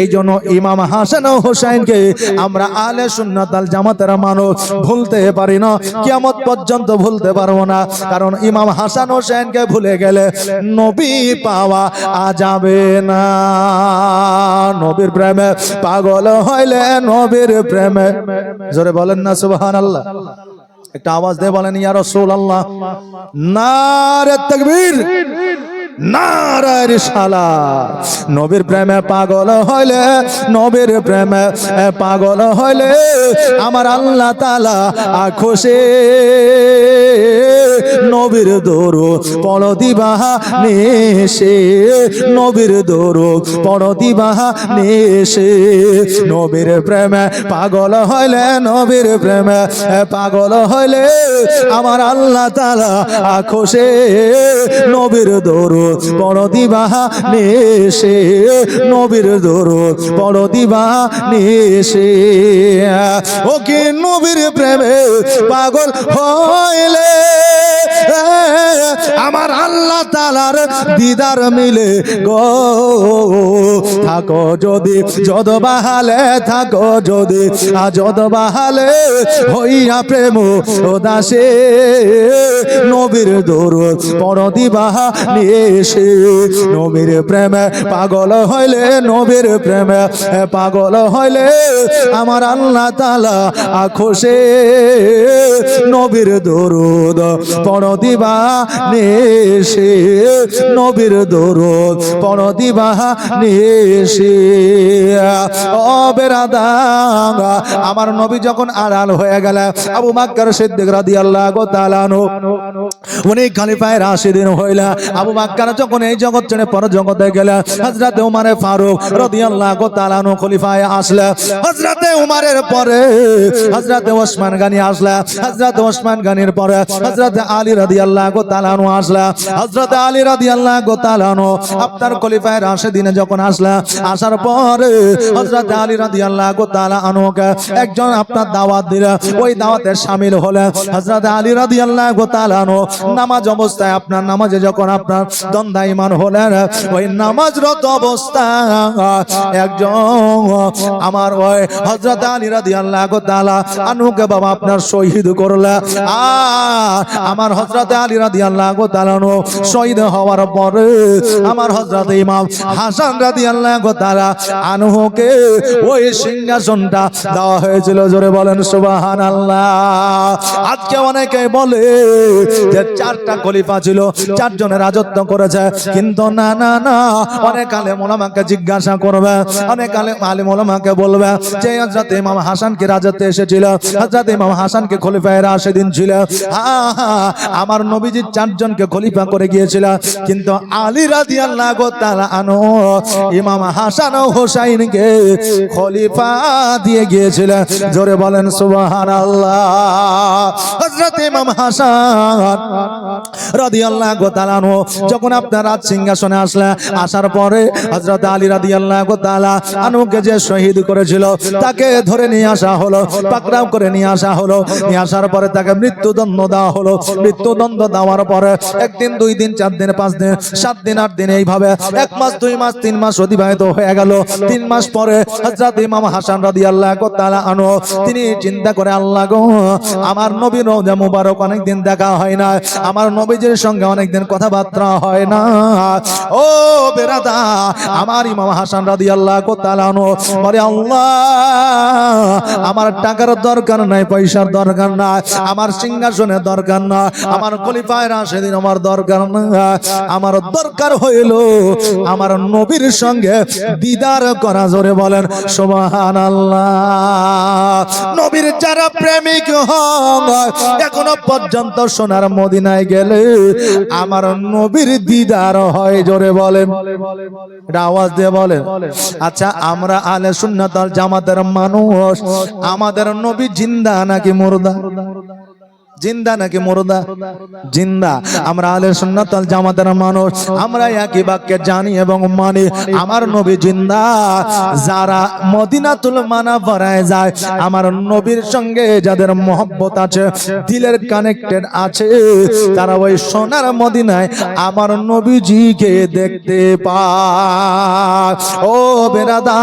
এই জন্য ইমাম হাসান ও হোসাইনকে আমরা আহলে সুন্নাত ওয়াল জামাতের মানুষ ভুলতে পারি না, কিয়ামত পর্যন্ত ভুলতে পারবো না। কারণ ইমাম হাসান হোসেনকে ভুলে গেলে নবী পাওয়া যাবে না। নবীর প্রেমে পাগল হইলে নবীর প্রেমে, জোরে বলেন না সুবহানাল্লাহ। একটা আওয়াজ দিয়ে বলেন ইয়া রাসূলুল্লাহ। নারে তাকবীর, নারে রিসালাত। নবীর প্রেমে পাগল হইলে, নবীর প্রেমে পাগল হইলে আমার আল্লাহ তাআলা খুশি। নবীর দরুদ পড়ো দিবাহা নিশে, নবীর দরুদ পড়ো দিবাহা নিশে। নবীর প্রেমে পাগল হইলে, নবীর প্রেমে পাগল হইলে আমার আল্লাহ তাআলা খুশি। নবীর দরুদ পড়ো দিবাহা নিশে, নবীর দরুদ পড়ো দিবাহা নিশে। ও কি নবীর প্রেমে পাগল হইলে আমার আল্লাহ তাআলার দিদার মিলে গো। থাকো যদি যদ বাহালে, থাকো যদি যদ বাহালে হইয়া প্রেম দাসে। নবীর দরুদ পড়ো দিবাহা নিশে। নবীর প্রেমে পাগল হইলে, নবীর প্রেমে পাগল হইলে আমার আল্লাহ তাআলা খুশি। নবীর দরুদ পড়ো দিবাহা নিশে, নবীর দরুদ পড়ো দিবাহা নিশে। বেশি। ও বেরাদার, আমার নবী যখন আড়াল হয়ে গেল, আবু বকর সিদ্দিক রাদিয়াল্লাহু তাআলা আনহু উনি খলিফায়ে রাশিদিন হইলা। আবু বকর যখন এই জগৎ ছেড়ে পর জগতে গেল, হযরত ওমর ফারুক রাদিয়াল্লাহু তাআলা আনহু খলিফায়ে আসলে। হযরত ওমরের পরে হযরত ওসমান গনি আসলে। হযরত ওসমান গনির পরে হযরত আলী রাদিয়াল্লাহু তাআলা আনহু আসলে। হযরত আলী রাদিয়াল্লাহু তাআলা আনহু আপনার খলিফায়ে রাশিদিনে যখন আসলে, আসার পরে হযরত আলী রাদিয়াল্লাহু তাআলা আনহুকে একজন আপনার দাওয়াত দিলেন। ওই দাওয়াতে শামিল হলেন হযরত আলী রাদিয়াল্লাহু তাআলা আনহু। নামাজ অবস্থায় আপনার নামাজে যখন আপনার দণ্ডায়মান হলেন, ওই নামাজরত অবস্থায় একজন আমার ওই হযরত আলী রাদিয়াল্লাহু তাআলা আনহুকে বাবা আপনার শহীদ করলেন। আর আমার হযরত আলী রাদিয়াল্লাহু তাআলা আনহু শহীদ হওয়ার পরে আমার হযরত ইমাম হাসান রাদিয়াল্লাহু তাআলা আনহুকে ওই সিংহাসনটা দেওয়া হয়েছিল। জোরে বলেন সুবহানাল্লাহ। আজকে অনেকে বলে যে চারটা খলিফা ছিল, চারজনের রাজত্ব করেছে, কিন্তু না না না, অনেক আলেম ওলামাকে জিজ্ঞাসা করবে, অনেক আলেম ওলামাকে বলবে যে হযরত ইমাম হাসান কি রাজত্বে এসেছিল, হযরত ইমাম হাসান কি খলিফায়ে রাশিদিন ছিল। আমার নবীজি চারজনকে খলিফা করে গিয়েছিল, কিন্তু আলী রাদিয়াল্লাহু তাআলা আনহু ইমাম হাসান ও হোসাইনকে খলিফা দিয়ে গিয়েছিল। জোরে বলেন সুবহানাল্লাহ। হযরত ইমাম হাসান রাদিয়াল্লাহু তাআলা আনহু যখন আপনার রাজ সিংহাসনে আসলেন, আসার পরে হযরত আলী রাদিয়াল্লাহু তাআলা আনহুকে যে শহীদ করেছিল তাকে ধরে নিয়ে আসা হলো, পাকড়াও করে নিয়ে আসা হলো। নিয়ে আসার পরে তাকে মৃত্যুদণ্ড দেওয়া হলো। মৃত্যুদণ্ড দেওয়ার পরে একদিন, দুই দিন, 4 দিন, 5 দিন, 7 দিন, 8 দিন, এইভাবে 1 মাস, 2 মাস, 3 মাস অতিবাহিত হয়ে গেল। 3 মাস পরে হযরত ইমাম হাসান রাদিয়াল্লাহু তাআলা আনহু তিনি চিন্তা করে, আল্লাহ গো, আমার নবীর রওজা মুবারক অনেকদিন দেখা হয় না, আমার নবীজির সঙ্গে অনেকদিন কথাবার্তা হয় না। ও বেরাদা, আমার ইমাম হাসান রাদিয়াল্লাহু তাআলা আনহু বলে, আল্লাহ, আমার টাকার দরকার নাই, পয়সার দরকার নাই, আমার সিংহাসনের দরকার না, আমার খলিফায়ে রাশিদিন আমার দরকার না, আমার দরকার হইল আমার নবীর সঙ্গে দিদার করা। জোরে বলেন সুবহানাল্লাহ। নবীর যারা প্রেমিক হয় এখনো পর্যন্ত সোনার মদিনায় গেলে আমার নবীর দিদার হয়। জোরে বলেন, এটা আওয়াজ দিয়ে বলেন। আচ্ছা, আমরা আহলে সুন্নাত ওয়াল জামাতের মানুষ, আমাদের নবী জিন্দা নাকি মুর্দা? জিন্দা নাকি মুর্দা? জিন্দা। আমরা আহলে সুন্নাত ওয়াল জামাতের মানুষ, আমরা একই বাক্যে জানি এবং মানি আমার নবী জিন্দা। যারা মদিনাতুল মুনাওয়ারায় যায়, আমার নবীর সঙ্গে যাদের মহব্বত আছে, দিলের কানেক্টেড আছে, তারা ওই সোনার মদিনায় আমার নবীজিকে দেখতে পায়। ও বেরাদা,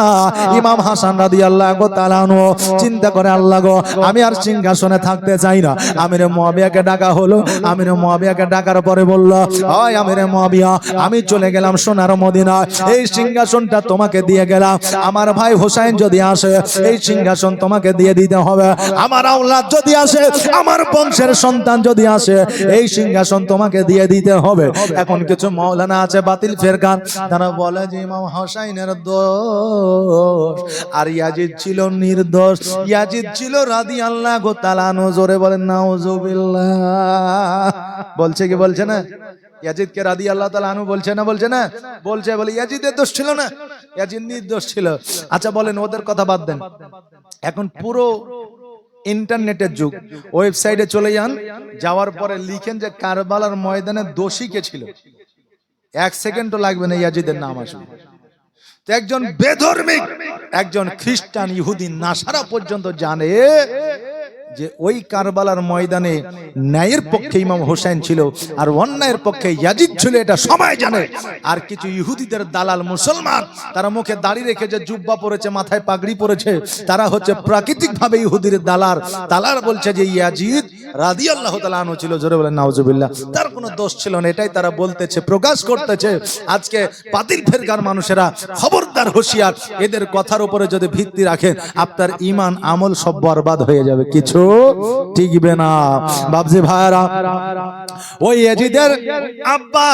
ইমাম হাসান রাদিয়াল্লাহু তাআলা আনহু চিন্তা করে, আল্লাহ গো, আমি আর সিংহাসনে থাকতে চাই না। আমির মুয়াবিয়াকে ডাকা হলো। আমির মুয়াবিয়াকে ডাকার পরে বলল, ওই আমির মুয়াবিয়া, আমি চলে গেলাম সোনার মদিনায়, এই সিংহাসনটা তোমাকে দিয়ে গেলাম। আমার ভাই হোসেন যদি আসে, এই সিংহাসন তোমাকে দিয়ে দিতে হবে। আমার আওলাদ যদি আসে, আমার বংশের সন্তান যদি আসে, এই সিংহাসন তোমাকে দিয়ে দিতে হবে। এখন কিছু মাওলানা আছে বাতিল ফেরকান, তারা বলে যে ইমাম হোসেনের দোষ, আর ইয়াজিদ ছিল নির্দোষ। ইয়াজিদ ছিল রাদিয়াল্লাহু তাআলা আনহু। জোরে বলেন নাউজুবিল্লাহ। বলছে কি বলছে না? ইয়াজিদ কে রাদিয়াল্লাহু তাআলা আনহু বলছে না? বলছে না? বলছে। বলে ইয়াজিদের দোষ ছিল না, ইয়াজিদ নির্দোষ ছিল। আচ্ছা বলেন, ওদের কথা বাদ দেন, এখন পুরো ইন্টারনেটের যুগ, ওয়েবসাইটে চলে যান, যাওয়ার পরে লিখেন যে কারবালার ময়দানে দোষী কে ছিল, 1 সেকেন্ডও লাগবে না, ইয়াজিদের নাম আসবে। তো একজন বেধর্মিক, একজন খ্রিস্টান, ইহুদি, নাসারা পর্যন্ত জানে যে ওই কারবালার ময়দানে ন্যায়ের পক্ষে ইমাম হোসেন ছিল আর অন্যায়ের পক্ষে ইয়াজিদ ছিল, এটা সবাই জানে। আর কিছু ইহুদিদের দালাল মুসলমান, তারা মুখে দাড়ি রেখেছে, জুব্বা পরেছে, মাথায় পাগড়ি পরেছে, তারা হচ্ছে প্রাকৃতিক ভাবে ইহুদির দালাল। বলছে যে ইয়াজিদ রাদিয়াল্লাহু তাআলা আনহু ছিল, জোরে বলেন নাউজুবিল্লাহ। তার কোনো দোষ ছিল না, এটাই তারা বলতেছে, প্রকাশ করতেছে। আজকে বাতিল ফেরকার মানুষেরা খবরদার, হুঁশিয়ার, এদের কথার উপরে যদি ভিত্তি রাখেন আপনার ঈমান আমল সব বরবাদ হয়ে যাবে, কিছু টিকবে না। বাবজি ভাইরা, ওই ইয়াজিদের আব্বা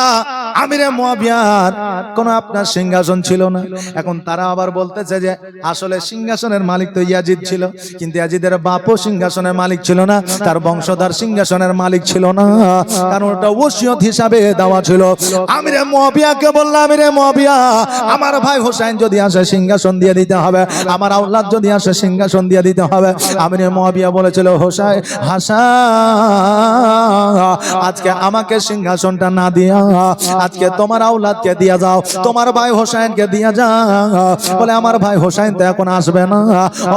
আমিরে মুয়াবিয়ার কোন আপনার সিংহাসন ছিল না। এখন তারা আবার বলতেছে যে আসলে সিংহাসনের মালিক তো ইয়াজিদ ছিল, কিন্তু ইয়াজিদের বাপও সিংহাসনের মালিক ছিল না, তার বংশধর সিংহাসনের মালিক ছিল না, কারণ ওটা ওসিয়ত হিসাবে দেওয়া ছিল। আমিরে মুয়াবিয়াকে বলল, আমিরে মুয়াবিয়া, আমার ভাই হোসেন যদি আসে সিংহাসন দিয়ে দিতে হবে, আমার আওলাদ যদি আসে সিংহাসন দিয়ে দিতে হবে। আমিরে মুয়াবিয়া বলেছিল, হোসেন হাসান, আজকে আমাকে সিংহাসনটা না দিয়া আজকে তোমার আওলাদকে দিয়া যাও, তোমার ভাই হোসেনকে দিয়া যাও। বলে আমার ভাই হোসেন তো এখন আসবে না,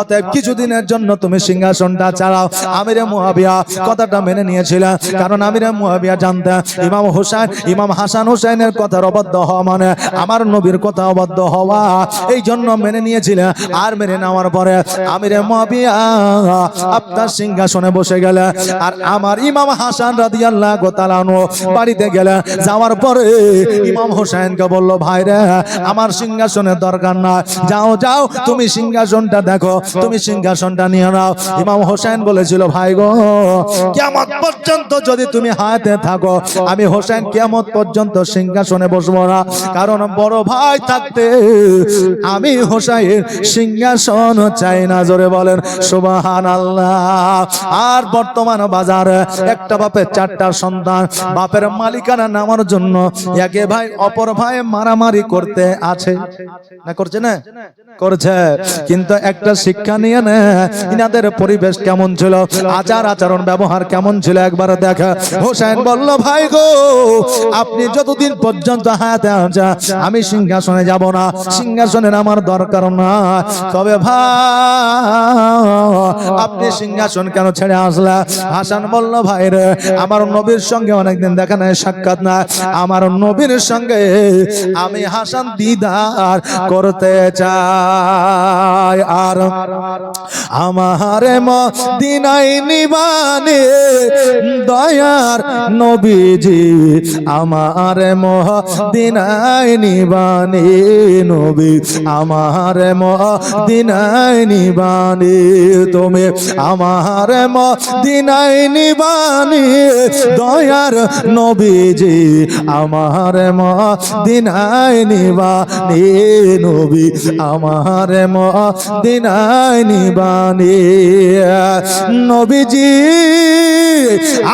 অতএব কিছুদিনের জন্য তুমি সিংহাসনটা চালাও। আমিরে মুয়াবিয়া কথাটা মেনে নিয়েছিল, কারণ আমিরে মুয়াবিয়া জানতেন ইমাম হোসেন, ইমাম হাসান হোসেনের কথার অবাধ্য হওয়া মানে আমার নবীর কথা অবাধ্য হওয়া, এই জন্য মেনে নিয়েছিল। আর মেনে নেওয়ার পরে আমিরে মুয়াবিয়া আপনার সিংহাসনে বসে গেলে, আর আমার ইমাম হাসান রাদিয়াল্লাহু তাআলা আনহু বাড়িতে গেলে, যাওয়ার পরে ইমাম হোসেনকে বলল, ভাই রে, আমার সিংহাসনের দরকার না, যাও যাও তুমি সিংহাসনটা দেখো, তুমি সিংহাসনটা নিয়ে নাও। ইমাম হোসেন বলেছিল, ভাই গো, কিয়ামত পর্যন্ত যদি তুমি হায়াতে থাকো, আমি হোসেন কিয়ামত পর্যন্ত সিংহাসনে বসবো না, কারণ বড় ভাই থাকতে আমি হোসেন সিংহাসন চাই না। জোরে বলেন সুবহানাল্লাহ। আর বর্তমান বাজারে একটা বাপের চারটা সন্তান, বাপের মালিকানা নেওয়ার জন্য একে ভাই অপর ভাই মারামারি করতে আছে না, করছে না, করছে। কিন্তু একটা শিক্ষা নিয়ে নে, ইনাদের পরিবেশ কেমন ছিল, আচার আচরণ ব্যবহার কেমন ছিল একবার দেখা। হোসেন বলল, ভাই গো, আপনি যতদিন পর্যন্ত হায়াতে আছেন আমি সিংহাসনে যাব না, সিংহাসনের আমার দরকার না। তবে ভাই আপনি সিংহাসন কেন ছেড়ে আসলা? হাসান বলল, ভাই রে, আমার নবীর সঙ্গে অনেকদিন দেখা নাই, সাক্ষাৎ না, আমার নবীর সঙ্গে আমি হাসান দিদার করতে চাই। আর আমার মদিনায় নিবানে দয়ার নবীজি, আমার মদিনায় নিবানে নবী, আমার মদিনায় নিবানে তুমি, আমার মদিনায় নিবানে দয়ার নবীজি, আমার মদিনায় নিবানে নবী, আমার মদিনায় নিবানে নবীজি,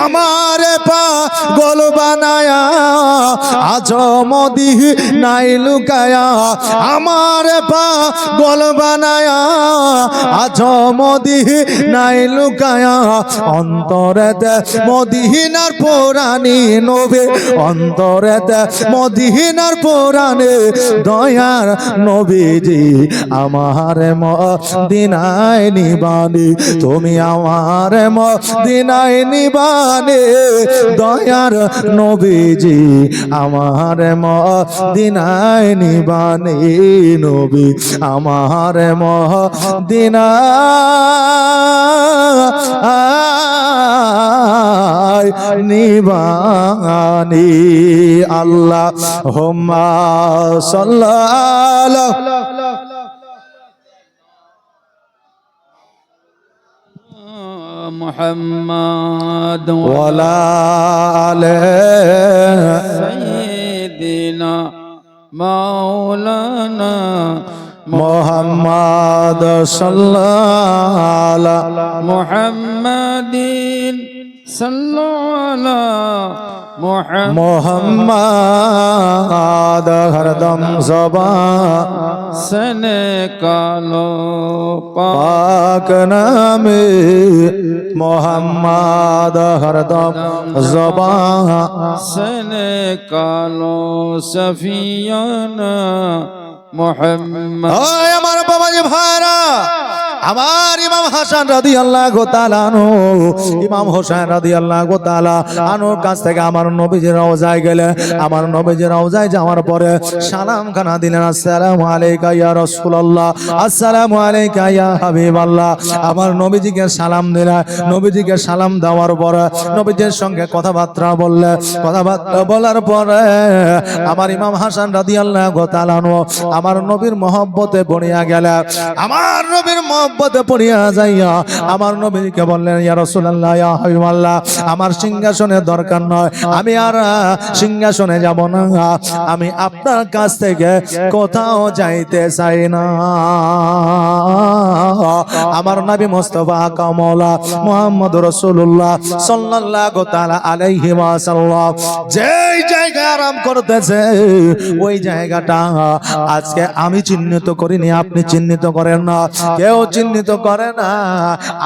আমার পাগল বানায়া আজ মদিনায় লুকায়া, আমার পাগল বানায়া আজ মদিনায় লুকায়া, অন্তরেতে মদিনার পুরানি নবী, অন্তরেতে মদিনার পুরানি দয়ার নবীজি, আমার মদিনায় নিবানি তুমি, আমার মদিনায় নিবানি দয়ার নবীজি, আমার মদিনায় নিবানি নবী, আমার মদিনায় নিবানি। আল্লাহুম্মা সাল্লাল্লাহু মুহাম্মাদ ওয়ালা আলে সাইয়্যিদিনা মাওলানা মুহাম্মাদ সাল্লাল্লাহু মুহাম্মাদিন সাল্লাল্লাহু মুহাম্মাদ হরদম জবান সনে কালো পাক নামে, মুহাম্মাদ হরদম জবান সনে কালো সফিয়ানা মুহাম্মদ। আমার বাবাজি ভাইরা, আমার ইমাম হাসান রাদিয়াল্লাহু তাআলা আনহু ইমাম হোসেন রাদিয়াল্লাহু তাআলা আনহুর কাছ থেকে আমার নবীজির রওজায় গেলে আমার নবীজির রওজায় যাওয়ার পরে সালাম খানা দিলেন, আসসালামু আলাইকা ইয়া রাসূলুল্লাহ, আসসালামু আলাইকা ইয়া হাবিবাল্লাহ। আমার নবীজিকে সালাম দিলেন। নবীজিকে সালাম দেওয়ার পরে নবীজির সঙ্গে কথাবার্তা বললে, কথাবার্তা বলার পরে আমার ইমাম হাসান রাদিয়াল্লাহু তাআলা আনহু আমার নবীর মহব্বতে পড়িয়া গেলেন। আমার নবীর মহব্বতে পড়িয়া যাইয়া আমার নবীকে বললেন, ইয়া রাসূলুল্লাহ, ইয়া হাবিবাল্লাহ, আমার সিংহাসনের দরকার নয়, আমি আর সিংহাসনে যাব না, আমি আপনার কাছ থেকে কোথাও যাইতে চাই না। আমার নবী মুস্তাফা কামলা মুহাম্মদ রাসূলুল্লাহ সাল্লাল্লাহু তাআলা আলাইহি ওয়াসাল্লাম যেই জায়গায় আরাম করতেছে ওই জায়গাটা আজকে আমি চিহ্নিত করিনি, আপনি চিহ্নিত করেন না, কেউ চিহ্নিত করে না।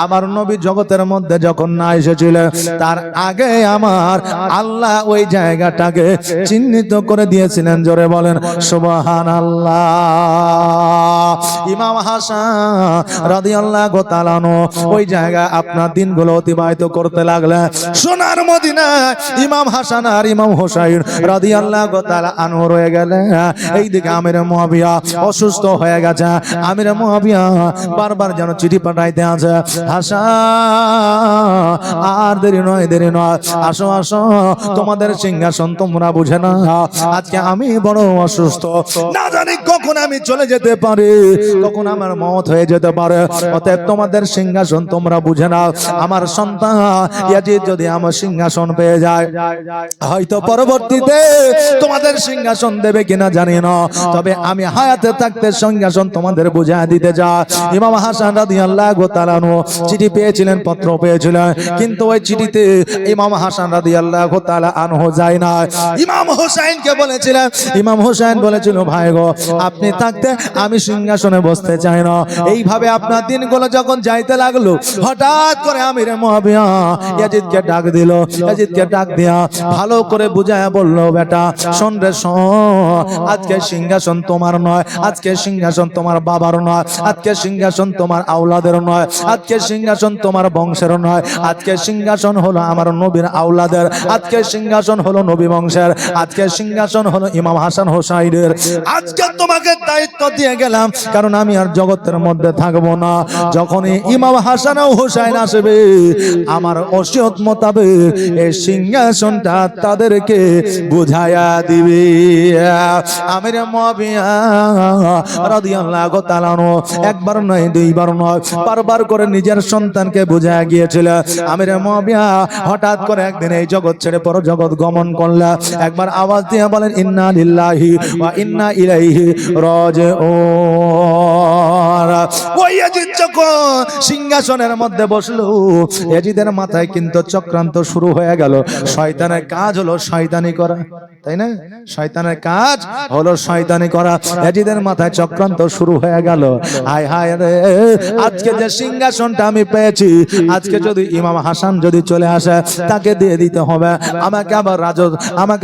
আমার নবী জগতের মধ্যে যখন না এসেছিলেন তার আগে আমার আল্লাহ ওই জায়গাটাকে চিহ্নিত করে দিয়েছিলেন। জোরে বলেন সুবহানাল্লাহ। ইমাম হাসান রাদিয়াল্লাহু তাআলা আনহু ওই জায়গায় আপনার দিনগুলো অতিবাহিত করতে লাগলেন। সোনার মদিনায় ইমাম হাসান আর ইমাম হোসাইন রাদিয়াল্লাহু তাআলা আনহু রয়ে গেলেন। এইদিকে আমির মুআবিয়া অসুস্থ হয়ে গেছে। আমির মুআবিয়া বারবার যেন চিঠি পাঠাইতে আছে, হাসান আর দেরি নয়, দেরি নয়, আসো আসো, তোমাদের সিংহাসন তোমরা বুঝে না, আজকে আমি বড় অসুস্থ, না জানি কখন আমি চলে যেতে পারি, কখন আমার মওত হয়ে যেতে পারে, অতএব তোমাদের সিংহাসন তোমরা বুঝে নাও। আমার সন্তান ইয়াজিদ যদি আমার সিংহাসন পেয়ে যায় হয়তো পরবর্তীতে তোমাদের সিংহাসন দেবে কিনা জানি না, তবে আমি হায়াতে থাকতে সিংহাসন তোমাদের বুঝায় দিতে যা। ইমাম হাসান রাদিয়াল্লাহু তাআলা আনহু চিঠি পেয়েছিলেন, পত্র পেয়েছিলেন, কিন্তু ওই চিঠিতে ইমাম হাসান রাদিয়াল্লাহু তাআলা আনহু যায় না। ইমাম হোসেনকে বলেছিলেন, ইমাম হোসেন বলেছিল, ভাই গো আপনি থাকতে আমি সিংহাসনে বসতে চাই না। এইভাবে আপনার দিনগুলো যখন যাইতে লাগলো হঠাৎ করে আমির মুআবিয়া ইয়াজিদকে ডাক দিল। ইয়াজিদকে ডাক দিয়া ভালো করে বুঝায়া বলল, বেটা শোন রে শোন, আজকে সিংহাসন তোমার নয়, আজকে সিংহাসন তোমার বাবার নয়, আজকে সিংহাসন তোমার আওলাদের নয়, আজকে সিংহাসন তোমার বংশের নয়, আজকে সিংহাসন হলো আমার নবীর আওলাদের, আজকে সিংহাসন হলো নবী বংশের, আজকে সিংহাসন হলো ইমাম হাসান হোসাইনের। আজকে তোমাকে দায়িত্ব দিয়ে গেলাম, কারণ আমি আর জগতের মধ্যে থাকবো না। যখনই ইমাম হাসান ও হোসাইন আসবে আমার ওসিয়ত মোতাবেক এই সিংহাসনটা তাদেরকে বুঝায়া দিবে। আমির মুআবিয়া রাদিয়াল্লাহু তাআলা আনহু একবার নয়, দুইবার নয়, বারবার করে নিজের সন্তানকে বুঝায়া গিয়েছিল। আমির মুআবিয়া হঠাৎ করে একদিন এই জগৎ ছেড়ে পর জগৎ গমন করলেন। একবার আওয়াজ দিয়ে বলেন, ইন্না লিল্লাহি ওয়া ইন্না ইলাইহি রাজিউন। ওই ইয়াজিদ যখন সিংহাসনের মধ্যে বসলো, ইয়াজিদের মাথায় কিন্তু চক্রান্ত শুরু হয়ে গেল। শয়তানের কাজ হলো শয়তানি করা, তাই না? শয়তানের কাজ হলো শয়তানি করা। ইয়াজিদের মাথায় চক্রান্ত শুরু হয়ে গেল। হায় হায় রে, আজকে যে সিংহাসনটা আমি পেয়েছি, আজকে যদি ইমাম হাসান যদি চলে আসে তাকে দিয়ে দিতে হবে, আমাকে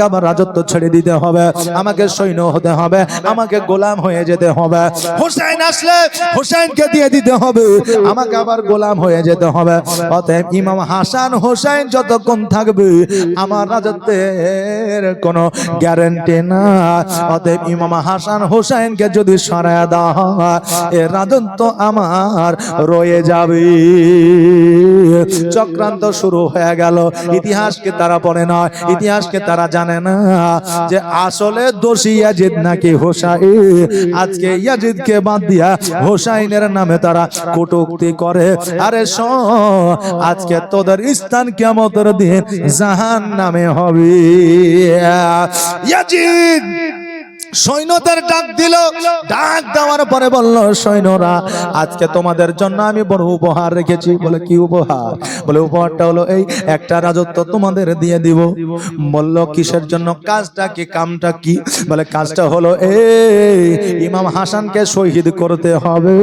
আবার রাজত্ব ছেড়ে দিতে হবে, আমাকে সৈন্য হতে হবে, আমাকে গোলাম হয়ে যেতে হবে। হোসেন আসলে হোসেনকে দিয়ে দিতে হবে, আমাকে আবার গোলাম হয়ে যেতে হবে। অতএব ইমাম হাসান হোসেন যতক্ষণ থাকবে আমার রাজত্বের কোনো গ্যারান্টি না। অতএব ইমাম হাসান হোসেনকে যদি সরায় দেওয়া হয় এর রাজত্ব আমার রয়ে যাবে। চক্রান্ত শুরু হয়ে গেল। ইতিহাসকে তারা পড়ে না, ইতিহাসকে তারা জানে না যে আসলে দোষী ইয়াজিদ নাকি হোসাইন। আজকে ইয়াজিদকে বাদ দিয়া হোসাইনের নামে তারা কটূক্তি করে। আরে শোন, আজকে তোদের স্থান কিয়ামতের দিন জাহান্নামে হবে। ইয়াজিদ সৈন্যদের ডাক দিল, ডাক দেওয়ার পরে বলল, সৈন্যরা আজকে তোমাদের জন্য আমি বড় উপহার রেখেছি। বলে কি উপহার? বলে উপহারটা হলো এই, একটা রাজত্ব তোমাদের দিয়ে দিব। বলল কিসের জন্য? কাজটা কি, কামটা কি? বলে কাজটা হলো এই, ইমাম হাসানকে শহীদ করতে হবে।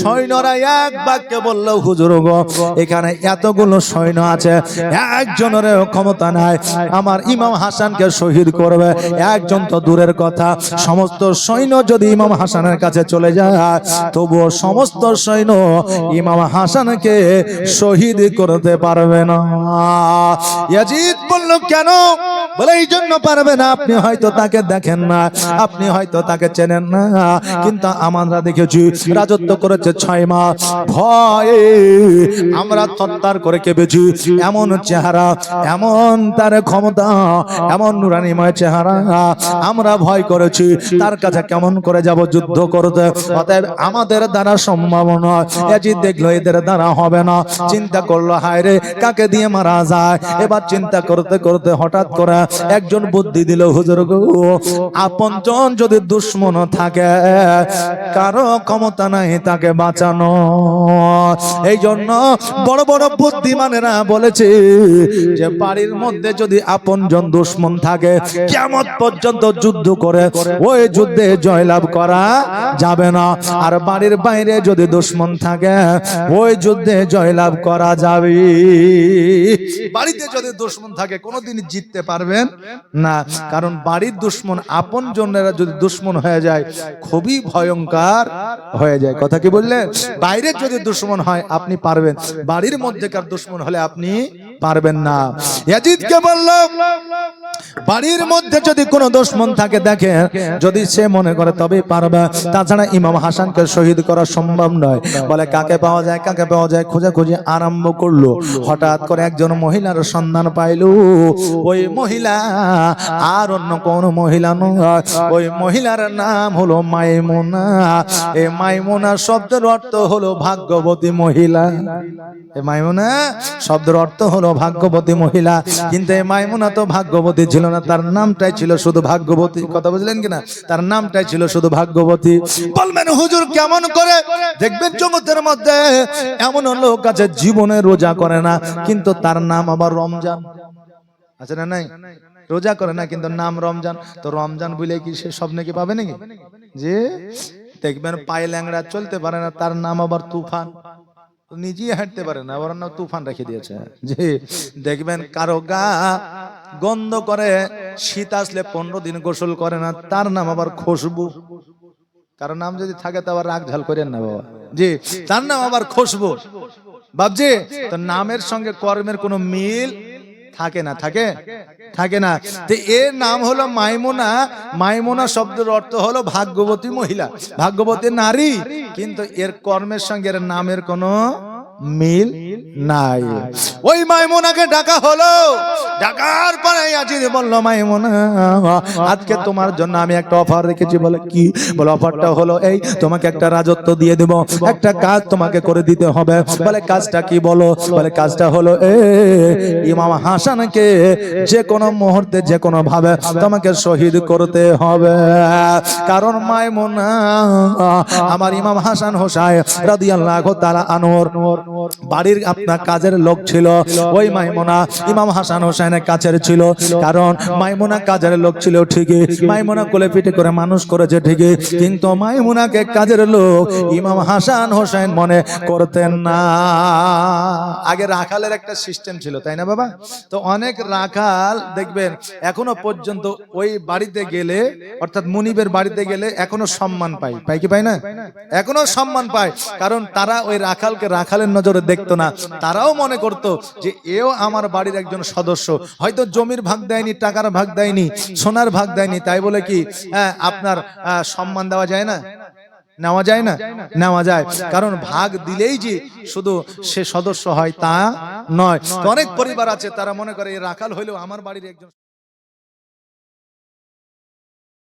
সৈন্যরা এক বাক্যে বলল, হুজুর গো এখানে এতগুলো সৈন্য আছে, একজনের ক্ষমতা নাই আমার ইমাম হাসানকে শহীদ করবে। একজন তো দূরের কথা, কথা, সমস্ত সৈন্য যদি ইমাম হাসানের কাছে চলে যায় তবুও সমস্ত সৈন্য ইমাম হাসানকে শহীদ করতে পারবে না। ইয়াজিদ বলল কেন? বলে এই জন্য পারবে না, আপনি হয়তো তাকে দেখেন না, আপনি হয়তো তাকে চেনেন না, কিন্তু আমরা দেখেছি রাজত্ব করেছে 6 মাস, ভয়ে আমরা থরথর করে কেঁপেছি। এমন চেহারা, এমন তার ক্ষমতা, এমন নুরানিময় চেহারা, আমরা ভয় করেছি তার কাছে কেমন করে যাব যুদ্ধ করতে। অতএব আমাদের দ্বারা সম্ভব নয়। ইয়াজিদ দেখলো এদের দ্বারা হবে না, চিন্তা করলো হায় রে কাকে দিয়ে মারা যায়। এবার চিন্তা করতে করতে হঠাৎ করে একজন বুদ্ধি দিল, হুজুর গো, আপনজন যদি দুশ্মন থাকে কারো ক্ষমতা নাই তাকে বাঁচানো। এই জন্য বড় বড় বুদ্ধিমানেরা বলেছে যে বাড়ির মধ্যে যদি আপনজন দুশ্মন থাকে কিয়ামত পর্যন্ত যুদ্ধ করে ওই যুদ্ধে জয়লাভ করা যাবে না, আর বাড়ির বাইরে যদি দুশ্মন থাকে ওই যুদ্ধে জয়লাভ করা যাবে। বাড়িতে যদি দুশ্মন থাকে কোনোদিন জিততে পারবেন না, কারণ বাড়ির দুশ্মন আপন জনেরা যদি দুশ্মন হয়ে যায় খুবই ভয়ঙ্কর হয়ে যায়। কথা কি বললেন? বাইরে যদি দুশ্মন হয় আপনি পারবেন, বাড়ির মধ্যেকার দুশ্মন হলে আপনি পারবেন না। ইয়াজিদকে বলল বাড়ির মধ্যে যদি কোনো দুশ্মন থাকে দেখে যদি সে মনে করে তবে পারবে, তাছাড়া ইমাম হাসানকে শহীদ করা সম্ভব নয়। বলে কাকে পাওয়া যায়, কাকে পাওয়া যায়, খোঁজাখুঁজি আরম্ভ করলো। হঠাৎ করে একজন মহিলার সন্ধান পাইল। ওই মহিলা আর অন্য কোন মহিলা নয়, ওই মহিলার নাম হলো মাইমুনা। এই মাইমুনা শব্দের অর্থ হলো ভাগ্যবতী মহিলা। এই মাইমুনা শব্দের অর্থ হলো ভাগ্যবতী মহিলা, কিন্তু এই মাইমুনা তো ভাগ্যবতী ছিল না, তার নামটাই ছিল শুধু ভাগ্যবতী। কথা বুঝলেন কিনা? তার নামটাই ছিল শুধু ভাগ্যবতী। বলবেন হুজুর কেমন করে? দেখবেন জগতের মধ্যে এমন লোক আছে জীবনে রোজা করে না কিন্তু তার নাম আবার রমজান। আছে না নাই? রোজা করে না কিন্তু নাম রমজান। তো রমজান বলে কি সে সব নাকি পাবে নাকি? যে দেখবেন পায়ে ল্যাংড়া চলতে পারে না, তার নাম আবার তুফান। নিজেই হাঁটতে পারে না, ওর নাম তুফান রেখে দিয়েছে। যে দেখবেন কারো গা গন্ধ করে, শীত আসলে 15 দিন গোসল করে না, তার নাম আবার খুশবু। কারো নাম যদি থাকে তো আবার রাগ ঝাল করেন না বাবা, জি তার নাম আবার খুশবু। বাবজি, তো নামের সঙ্গে কর্মের কোনো মিল থাকে না, থাকে থাকে না। তো এর নাম হলো মাইমুনা। মাইমুনা শব্দের অর্থ হলো ভাগ্যবতী মহিলা, ভাগ্যবতী নারী, কিন্তু এর কর্মের সঙ্গে এর নামের কোনো মিল নাই। ওই মাইমুনাকে ডাকা হলো, ডাকার পরে ইয়াজিদ বলল মাইমুনা আজকে তোমার জন্য আমি একটা অফার রেখেছি। বলে কি? বলে অফারটা হলো এই, তোমাকে একটা রাজত্ব দিয়ে দেব, একটা কাজ তোমাকে করে দিতে হবে। বলে কাজটা কি? বলো। বলে কাজটা হলো ইমাম হাসানকে যে কোনো মুহূর্তে যে কোনো ভাবে তোমাকে শহীদ করতে হবে। কারণ মাইমুনা আমার ইমাম হাসান হোসাইন রাদিয়াল্লাহু তাআলা আনহুর বাড়ির আপনার কাজের লোক ছিল। ওই মাইমুনা ইমাম হাসান হোসেনের কাছের ছিল, কারণ মাইমুনা কাজের লোক ছিল ঠিকই, মাইমুনা কোলে পিঠে করে মানুষ করেছে ঠিকই, কিন্তু মাইমুনাকে কাজের লোক ইমাম হাসান হোসেন মনে করতেন না। আগে রাখালের একটা সিস্টেম ছিল, তাই না বাবা? তো অনেক রাখাল দেখবেন এখনো পর্যন্ত ওই বাড়িতে গেলে, অর্থাৎ মুনিবের বাড়িতে গেলে এখনো সম্মান পায়। পায় কি পায় না? এখনো সম্মান পায়, কারণ তারা ওই রাখালকে রাখালের নজরে দেখতো না। তারাও মনে করতো যে এও আমার বাড়ির একজন সদস্য, হয়তো জমির ভাগ দেয়নি, টাকার ভাগ দেয়নি, সোনার ভাগ দেয়নি, তাই বলে কি আপনার সম্মান দেওয়া যায় না? নেওয়া যায় না? নেওয়া যায়, কারণ ভাগ দিলেই যে শুধু সে সদস্য হয় তা নয়। অনেক পরিবার আছে তারা মনে করে রাখাল হইলেও আমার বাড়ির একজন